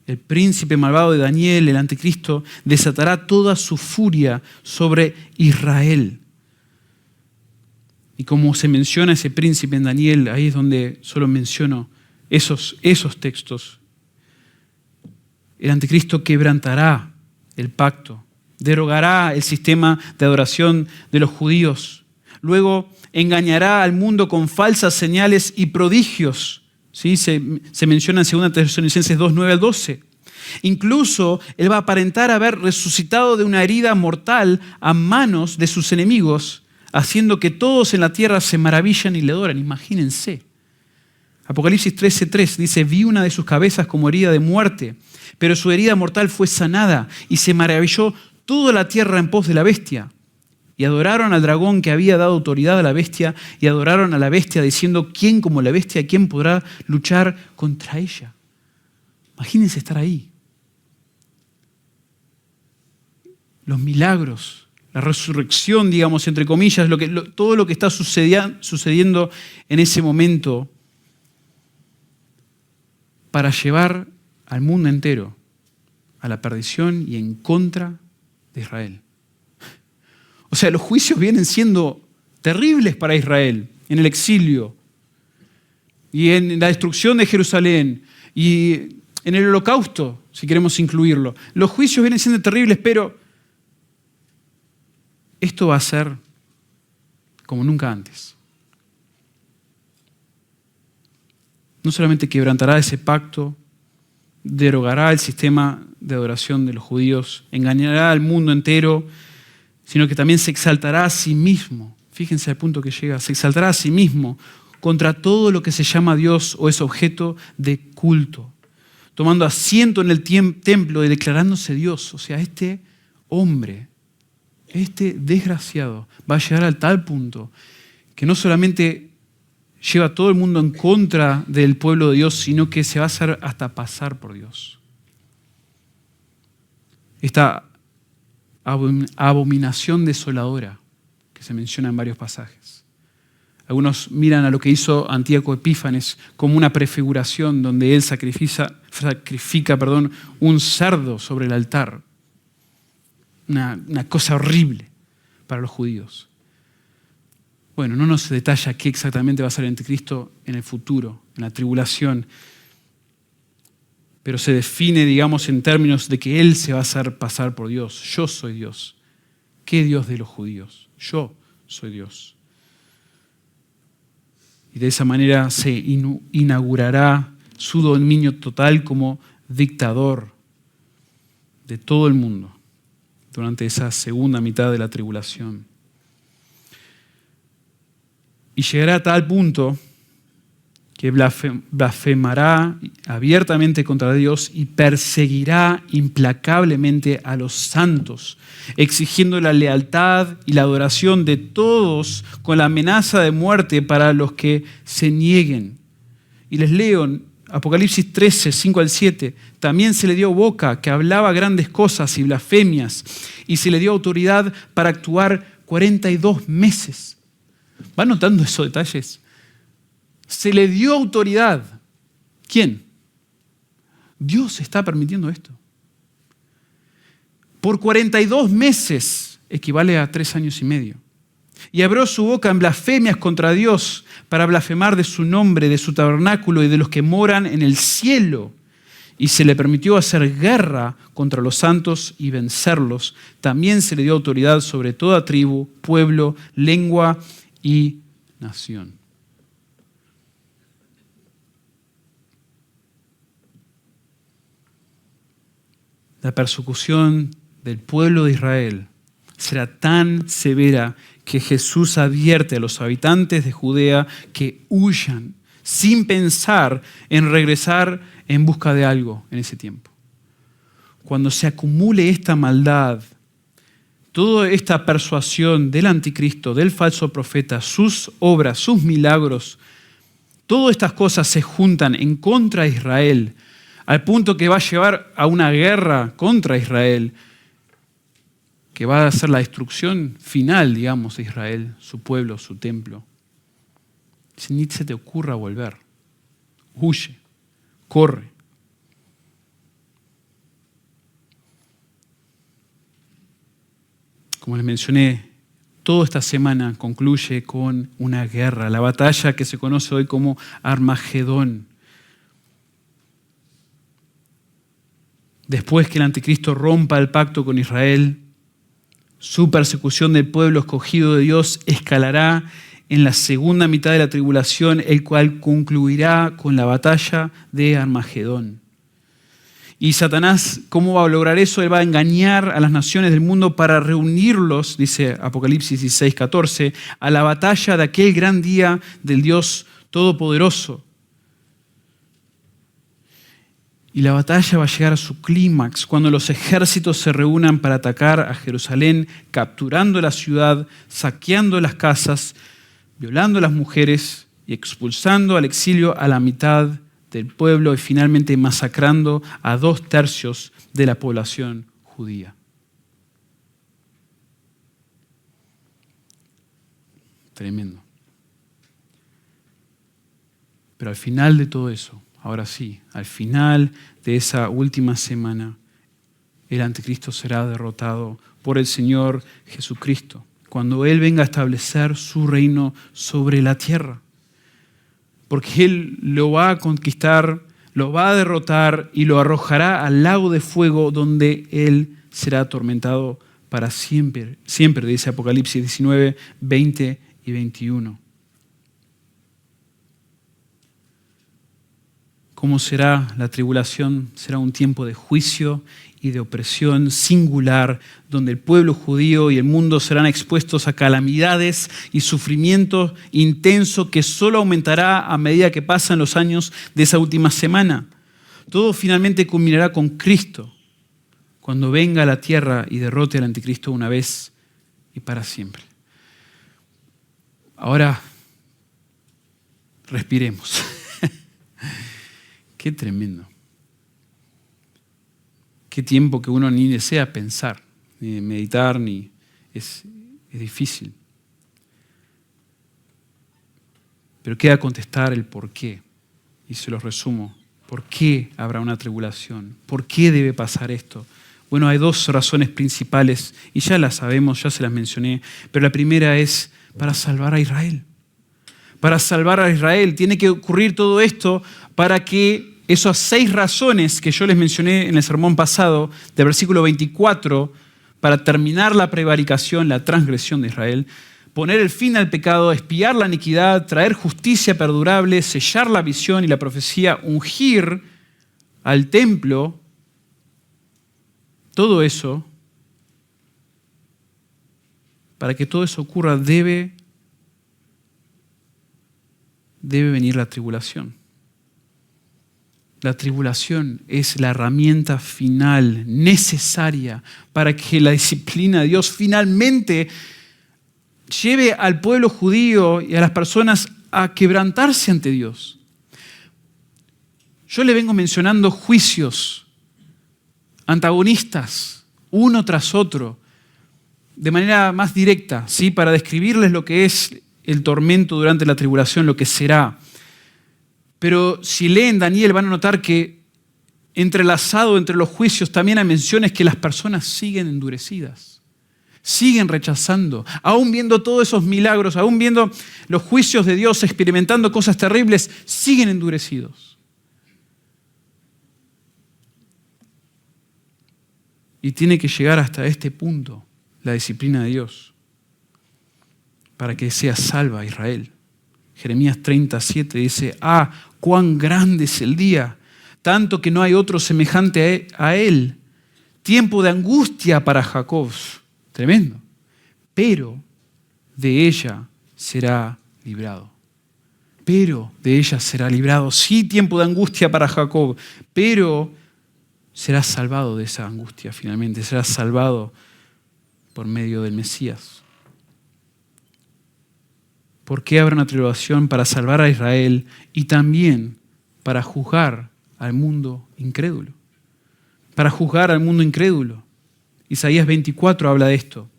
el príncipe malvado de Daniel, el anticristo, desatará toda su furia sobre Israel. Y como se menciona ese príncipe en Daniel, ahí es donde solo menciono esos textos. El anticristo quebrantará el pacto, derogará el sistema de adoración de los judíos. Luego engañará al mundo con falsas señales y prodigios. ¿Sí? Se menciona en 2 Tesalonicenses 2, 9 al 12. Incluso él va a aparentar haber resucitado de una herida mortal a manos de sus enemigos, haciendo que todos en la tierra se maravillan y le adoran. Imagínense. Apocalipsis 13:3 dice, vi una de sus cabezas como herida de muerte, pero su herida mortal fue sanada y se maravilló toda la tierra en pos de la bestia. Y adoraron al dragón que había dado autoridad a la bestia y adoraron a la bestia diciendo, ¿quién como la bestia? ¿Quién podrá luchar contra ella? Imagínense estar ahí. Los milagros, la resurrección, digamos, entre comillas, todo lo que está sucediendo en ese momento para llevar al mundo entero a la perdición y en contra de Israel. O sea, los juicios vienen siendo terribles para Israel en el exilio y en la destrucción de Jerusalén y en el holocausto, si queremos incluirlo. Los juicios vienen siendo terribles, pero esto va a ser como nunca antes. No solamente quebrantará ese pacto, derogará el sistema de adoración de los judíos, engañará al mundo entero, sino que también se exaltará a sí mismo. Fíjense al punto que llega, se exaltará a sí mismo contra todo lo que se llama Dios o es objeto de culto, tomando asiento en el templo y declarándose Dios. O sea, este hombre, este desgraciado, va a llegar al tal punto que no solamente lleva a todo el mundo en contra del pueblo de Dios, sino que se va a hacer hasta pasar por Dios. Esta abominación desoladora que se menciona en varios pasajes. Algunos miran a lo que hizo Antíoco Epífanes como una prefiguración donde él sacrifica un cerdo sobre el altar. Una cosa horrible para los judíos. Bueno, no nos detalla qué exactamente va a ser el anticristo en el futuro, en la tribulación, pero se define, digamos, en términos de que él se va a hacer pasar por Dios. Yo soy Dios. ¿Qué Dios de los judíos? Yo soy Dios. Y de esa manera se inaugurará su dominio total como dictador de todo el mundo durante esa segunda mitad de la tribulación. Y llegará a tal punto que blasfemará abiertamente contra Dios y perseguirá implacablemente a los santos, exigiendo la lealtad y la adoración de todos con la amenaza de muerte para los que se nieguen. Y les leo en Apocalipsis 13, 5 al 7. También se le dio boca que hablaba grandes cosas y blasfemias, y se le dio autoridad para actuar 42 meses. ¿Va notando esos detalles? Se le dio autoridad. ¿Quién? Dios está permitiendo esto. Por 42 meses, equivale a 3 años y medio. Y abrió su boca en blasfemias contra Dios para blasfemar de su nombre, de su tabernáculo y de los que moran en el cielo. Y se le permitió hacer guerra contra los santos y vencerlos. También se le dio autoridad sobre toda tribu, pueblo, lengua y nación. La persecución del pueblo de Israel será tan severa que Jesús advierte a los habitantes de Judea que huyan sin pensar en regresar en busca de algo en ese tiempo. Cuando se acumule esta maldad, toda esta persuasión del anticristo, del falso profeta, sus obras, sus milagros, todas estas cosas se juntan en contra de Israel, al punto que va a llevar a una guerra contra Israel, que va a ser la destrucción final, digamos, de Israel, su pueblo, su templo. Ni se te ocurra volver. Huye, corre. Como les mencioné, toda esta semana concluye con una guerra, la batalla que se conoce hoy como Armagedón. Después que el anticristo rompa el pacto con Israel, su persecución del pueblo escogido de Dios escalará en la segunda mitad de la tribulación, el cual concluirá con la batalla de Armagedón. Y Satanás, ¿cómo va a lograr eso? Él va a engañar a las naciones del mundo para reunirlos, dice Apocalipsis 16, 14, a la batalla de aquel gran día del Dios Todopoderoso. Y la batalla va a llegar a su clímax cuando los ejércitos se reúnan para atacar a Jerusalén, capturando la ciudad, saqueando las casas, violando a las mujeres y expulsando al exilio a la mitad del pueblo y finalmente masacrando a 2/3 de la población judía. Tremendo. Pero al final de todo eso, ahora sí, al final de esa última semana, el anticristo será derrotado por el Señor Jesucristo, cuando Él venga a establecer su reino sobre la tierra. Porque Él lo va a conquistar, lo va a derrotar y lo arrojará al lago de fuego donde Él será atormentado para siempre. Siempre, dice Apocalipsis 19, 20 y 21. ¿Cómo será la tribulación? Será un tiempo de juicio y de opresión singular, donde el pueblo judío y el mundo serán expuestos a calamidades y sufrimiento intenso que solo aumentará a medida que pasan los años de esa última semana. Todo finalmente culminará con Cristo, cuando venga a la tierra y derrote al anticristo una vez y para siempre. Ahora, respiremos. Qué tremendo. Qué tiempo que uno ni desea pensar, ni meditar, ni es difícil. Pero queda contestar el por qué. Y se los resumo. ¿Por qué habrá una tribulación? ¿Por qué debe pasar esto? Bueno, hay 2 razones principales, y ya las sabemos, ya se las mencioné, pero la primera es para salvar a Israel. Para salvar a Israel tiene que ocurrir todo esto para que esas 6 razones que yo les mencioné en el sermón pasado, del versículo 24, para terminar la prevaricación, la transgresión de Israel, poner el fin al pecado, expiar la iniquidad, traer justicia perdurable, sellar la visión y la profecía, ungir al templo, todo eso, para que todo eso ocurra, debe debe venir la tribulación. La tribulación es la herramienta final necesaria para que la disciplina de Dios finalmente lleve al pueblo judío y a las personas a quebrantarse ante Dios. Yo le vengo mencionando juicios antagonistas, uno tras otro, de manera más directa, ¿sí? Para describirles lo que es el tormento durante la tribulación, lo que será. Pero si leen Daniel van a notar que entrelazado entre los juicios también hay menciones que las personas siguen endurecidas, siguen rechazando, aún viendo todos esos milagros, aún viendo los juicios de Dios, experimentando cosas terribles, siguen endurecidos. Y tiene que llegar hasta este punto la disciplina de Dios para que sea salva Israel. Jeremías 37 dice, cuán grande es el día, tanto que no hay otro semejante a él. Tiempo de angustia para Jacob. Tremendo. Pero de ella será librado. Pero de ella será librado. Sí, tiempo de angustia para Jacob, pero será salvado de esa angustia finalmente. Será salvado por medio del Mesías. ¿Por qué habrá una tribulación? Para salvar a Israel y también para juzgar al mundo incrédulo. Para juzgar al mundo incrédulo. Isaías 24 habla de esto.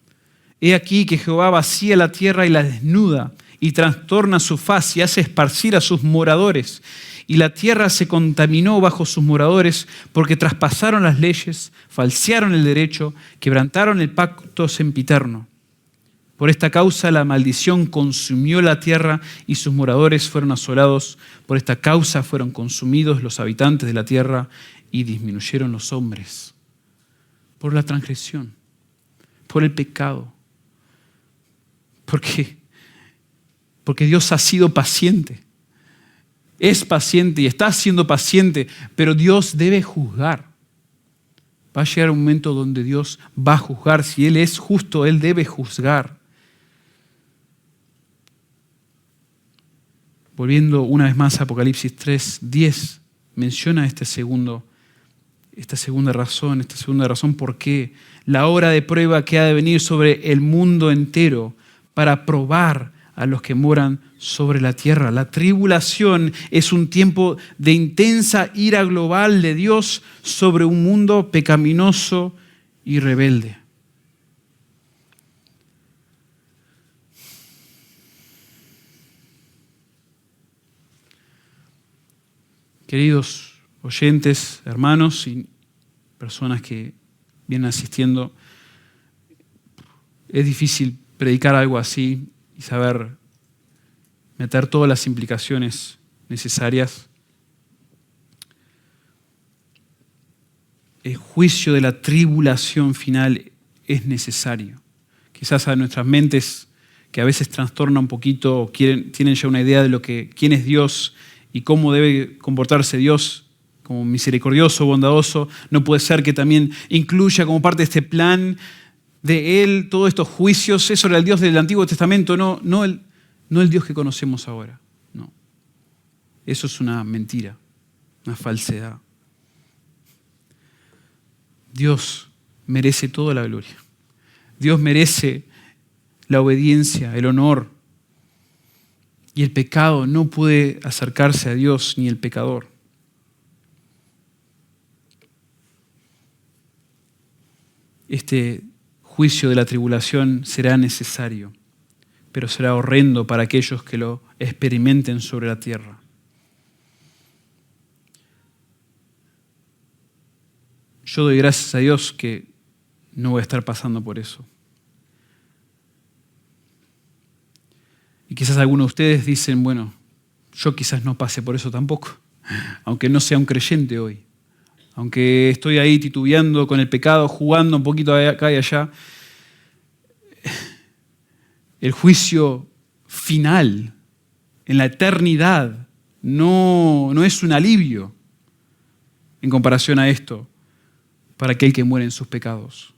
He aquí que Jehová vacía la tierra y la desnuda y trastorna su faz y hace esparcir a sus moradores. Y la tierra se contaminó bajo sus moradores porque traspasaron las leyes, falsearon el derecho, quebrantaron el pacto sempiterno. Por esta causa la maldición consumió la tierra y sus moradores fueron asolados. Por esta causa fueron consumidos los habitantes de la tierra y disminuyeron los hombres. Por la transgresión, por el pecado. ¿Por qué? Porque Dios ha sido paciente. Es paciente y está siendo paciente, pero Dios debe juzgar. Va a llegar un momento donde Dios va a juzgar. Si Él es justo, Él debe juzgar. Volviendo una vez más a Apocalipsis 3:10, menciona esta segunda razón por qué la hora de prueba que ha de venir sobre el mundo entero para probar a los que moran sobre la tierra. La tribulación es un tiempo de intensa ira global de Dios sobre un mundo pecaminoso y rebelde. Queridos oyentes, hermanos y personas que vienen asistiendo, es difícil predicar algo así y saber meter todas las implicaciones necesarias. El juicio de la tribulación final es necesario. Quizás a nuestras mentes, que a veces trastorna un poquito, tienen ya una idea de quién es Dios y cómo debe comportarse Dios como misericordioso, bondadoso, no puede ser que también incluya como parte de este plan de Él todos estos juicios. Eso era el Dios del Antiguo Testamento, no el Dios que conocemos ahora. No. Eso es una mentira, una falsedad. Dios merece toda la gloria. Dios merece la obediencia, el honor. Y el pecado no puede acercarse a Dios ni el pecador. Este juicio de la tribulación será necesario, pero será horrendo para aquellos que lo experimenten sobre la tierra. Yo doy gracias a Dios que no voy a estar pasando por eso. Y quizás algunos de ustedes dicen, bueno, yo quizás no pase por eso tampoco, aunque no sea un creyente hoy, aunque estoy ahí titubeando con el pecado, jugando un poquito acá y allá. El juicio final en la eternidad no es un alivio en comparación a esto para aquel que muere en sus pecados.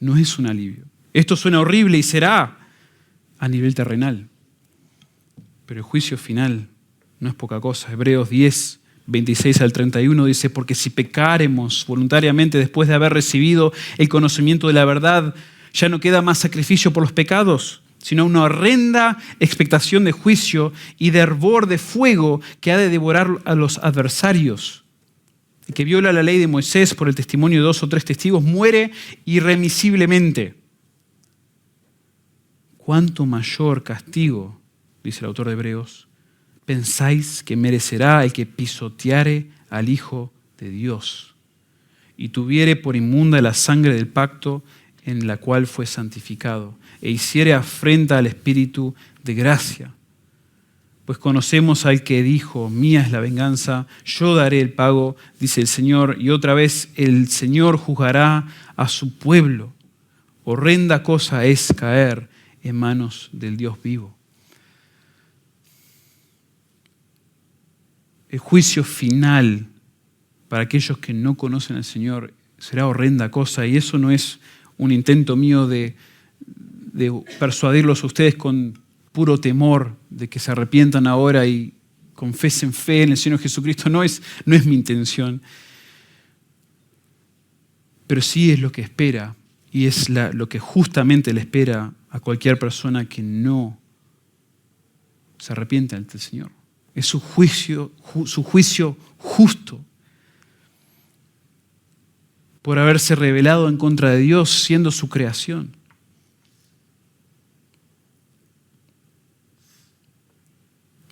No es un alivio. Esto suena horrible y será a nivel terrenal. Pero el juicio final no es poca cosa. Hebreos 10, 26 al 31 dice, porque si pecáremos voluntariamente después de haber recibido el conocimiento de la verdad, ya no queda más sacrificio por los pecados, sino una horrenda expectación de juicio y de hervor de fuego que ha de devorar a los adversarios. El que viola la ley de Moisés por el testimonio de 2 o 3 testigos muere irremisiblemente. ¿Cuánto mayor castigo, dice el autor de Hebreos, pensáis que merecerá el que pisoteare al Hijo de Dios y tuviere por inmunda la sangre del pacto en la cual fue santificado e hiciere afrenta al Espíritu de gracia? Pues conocemos al que dijo, mía es la venganza, yo daré el pago, dice el Señor, y otra vez el Señor juzgará a su pueblo. Horrenda cosa es caer en manos del Dios vivo. El juicio final para aquellos que no conocen al Señor será horrenda cosa, y eso no es un intento mío de persuadirlos a ustedes con puro temor de que se arrepientan ahora y confesen fe en el Señor Jesucristo. No es mi intención. Pero sí es lo que espera, y es lo que justamente le espera a cualquier persona que no se arrepiente ante el Señor. Es su juicio justo por haberse rebelado en contra de Dios, siendo su creación.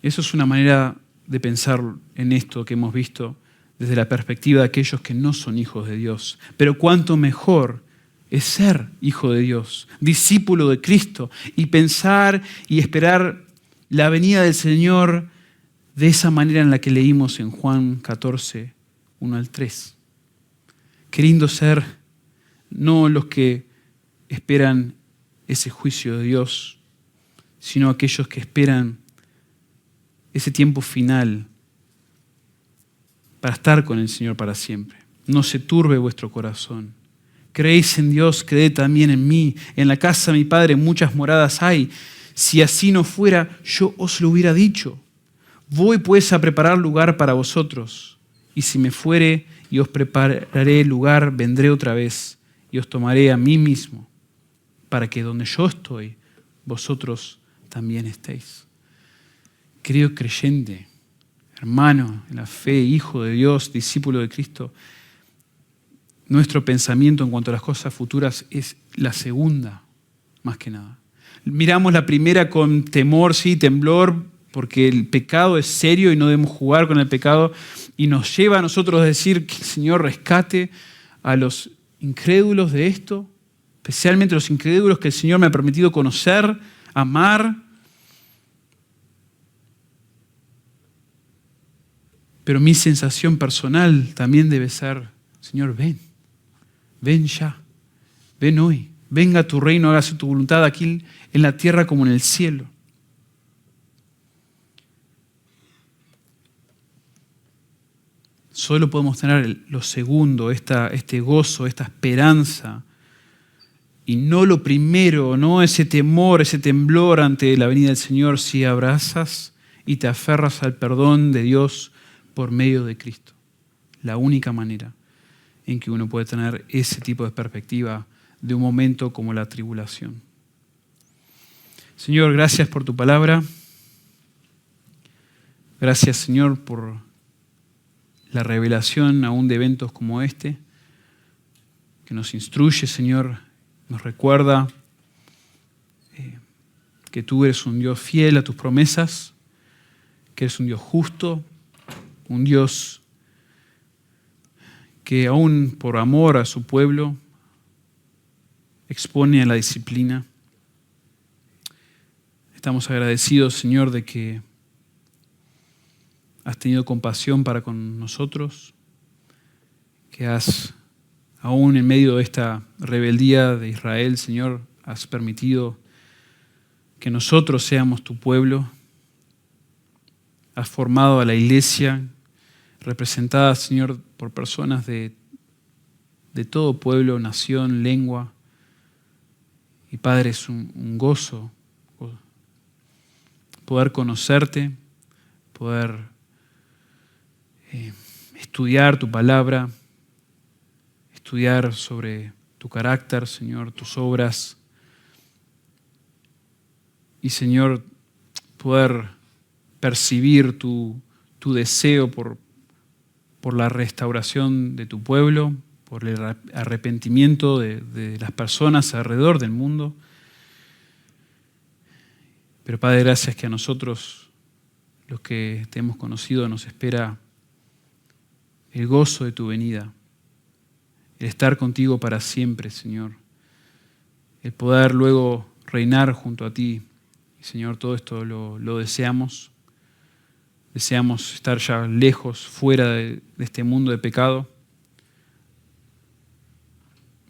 Eso es una manera de pensar en esto que hemos visto desde la perspectiva de aquellos que no son hijos de Dios. Pero cuánto mejor es ser hijo de Dios, discípulo de Cristo, y pensar y esperar la venida del Señor de esa manera en la que leímos en Juan 14, 1 al 3. Qué lindo ser no los que esperan ese juicio de Dios, sino aquellos que esperan ese tiempo final para estar con el Señor para siempre. No se turbe vuestro corazón. Creéis en Dios, creed también en mí. En la casa de mi Padre muchas moradas hay. Si así no fuera, yo os lo hubiera dicho. Voy pues a preparar lugar para vosotros. Y si me fuere y os prepararé lugar, vendré otra vez y os tomaré a mí mismo, para que donde yo estoy, vosotros también estéis. Querido creyente, hermano en la fe, hijo de Dios, discípulo de Cristo, nuestro pensamiento en cuanto a las cosas futuras es la segunda, más que nada. Miramos la primera con temor, sí, temblor, porque el pecado es serio y no debemos jugar con el pecado, y nos lleva a nosotros a decir que el Señor rescate a los incrédulos de esto, especialmente los incrédulos que el Señor me ha permitido conocer, amar. Pero mi sensación personal también debe ser, Señor, ven ya, ven hoy, venga a tu reino, hágase tu voluntad aquí en la tierra como en el cielo. Solo podemos tener lo segundo, este gozo, esta esperanza, y no lo primero, no ese temor, ese temblor ante la venida del Señor, si abrazas y te aferras al perdón de Dios por medio de Cristo. La única manera en que uno puede tener ese tipo de perspectiva de un momento como la tribulación. Señor, gracias por tu palabra. Gracias, Señor, por la revelación aún de eventos como este, que nos instruye, Señor, nos recuerda que tú eres un Dios fiel a tus promesas, que eres un Dios justo, un Dios que aún por amor a su pueblo expone a la disciplina. Estamos agradecidos, Señor, de que has tenido compasión para con nosotros, que has, aún en medio de esta rebeldía de Israel, Señor, has permitido que nosotros seamos tu pueblo. Has formado a la iglesia, representada, Señor, por personas de todo pueblo, nación, lengua. Y Padre, es un gozo poder conocerte, poder estudiar tu palabra, estudiar sobre tu carácter, Señor, tus obras. Y, Señor, poder percibir tu deseo por la restauración de tu pueblo, por el arrepentimiento de las personas alrededor del mundo. Pero, Padre, gracias que a nosotros, los que te hemos conocido, nos espera el gozo de tu venida, el estar contigo para siempre, Señor, el poder luego reinar junto a ti. Y, Señor, todo esto lo deseamos. Deseamos estar ya lejos, fuera de este mundo de pecado.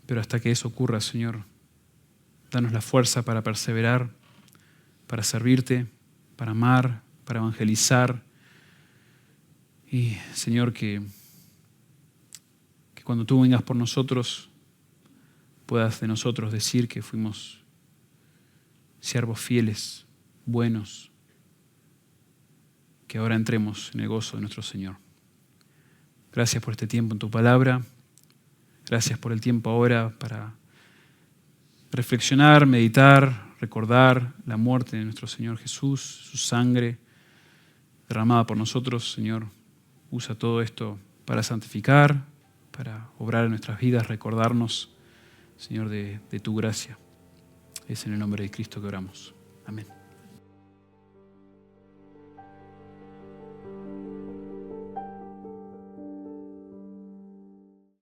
Pero hasta que eso ocurra, Señor, danos la fuerza para perseverar, para servirte, para amar, para evangelizar. Y, Señor, que cuando tú vengas por nosotros, puedas de nosotros decir que fuimos siervos fieles, buenos, que ahora entremos en el gozo de nuestro Señor. Gracias por este tiempo en tu palabra. Gracias por el tiempo ahora para reflexionar, meditar, recordar la muerte de nuestro Señor Jesús, su sangre derramada por nosotros. Señor, usa todo esto para santificar, para obrar en nuestras vidas, recordarnos, Señor, de tu gracia. Es en el nombre de Cristo que oramos. Amén.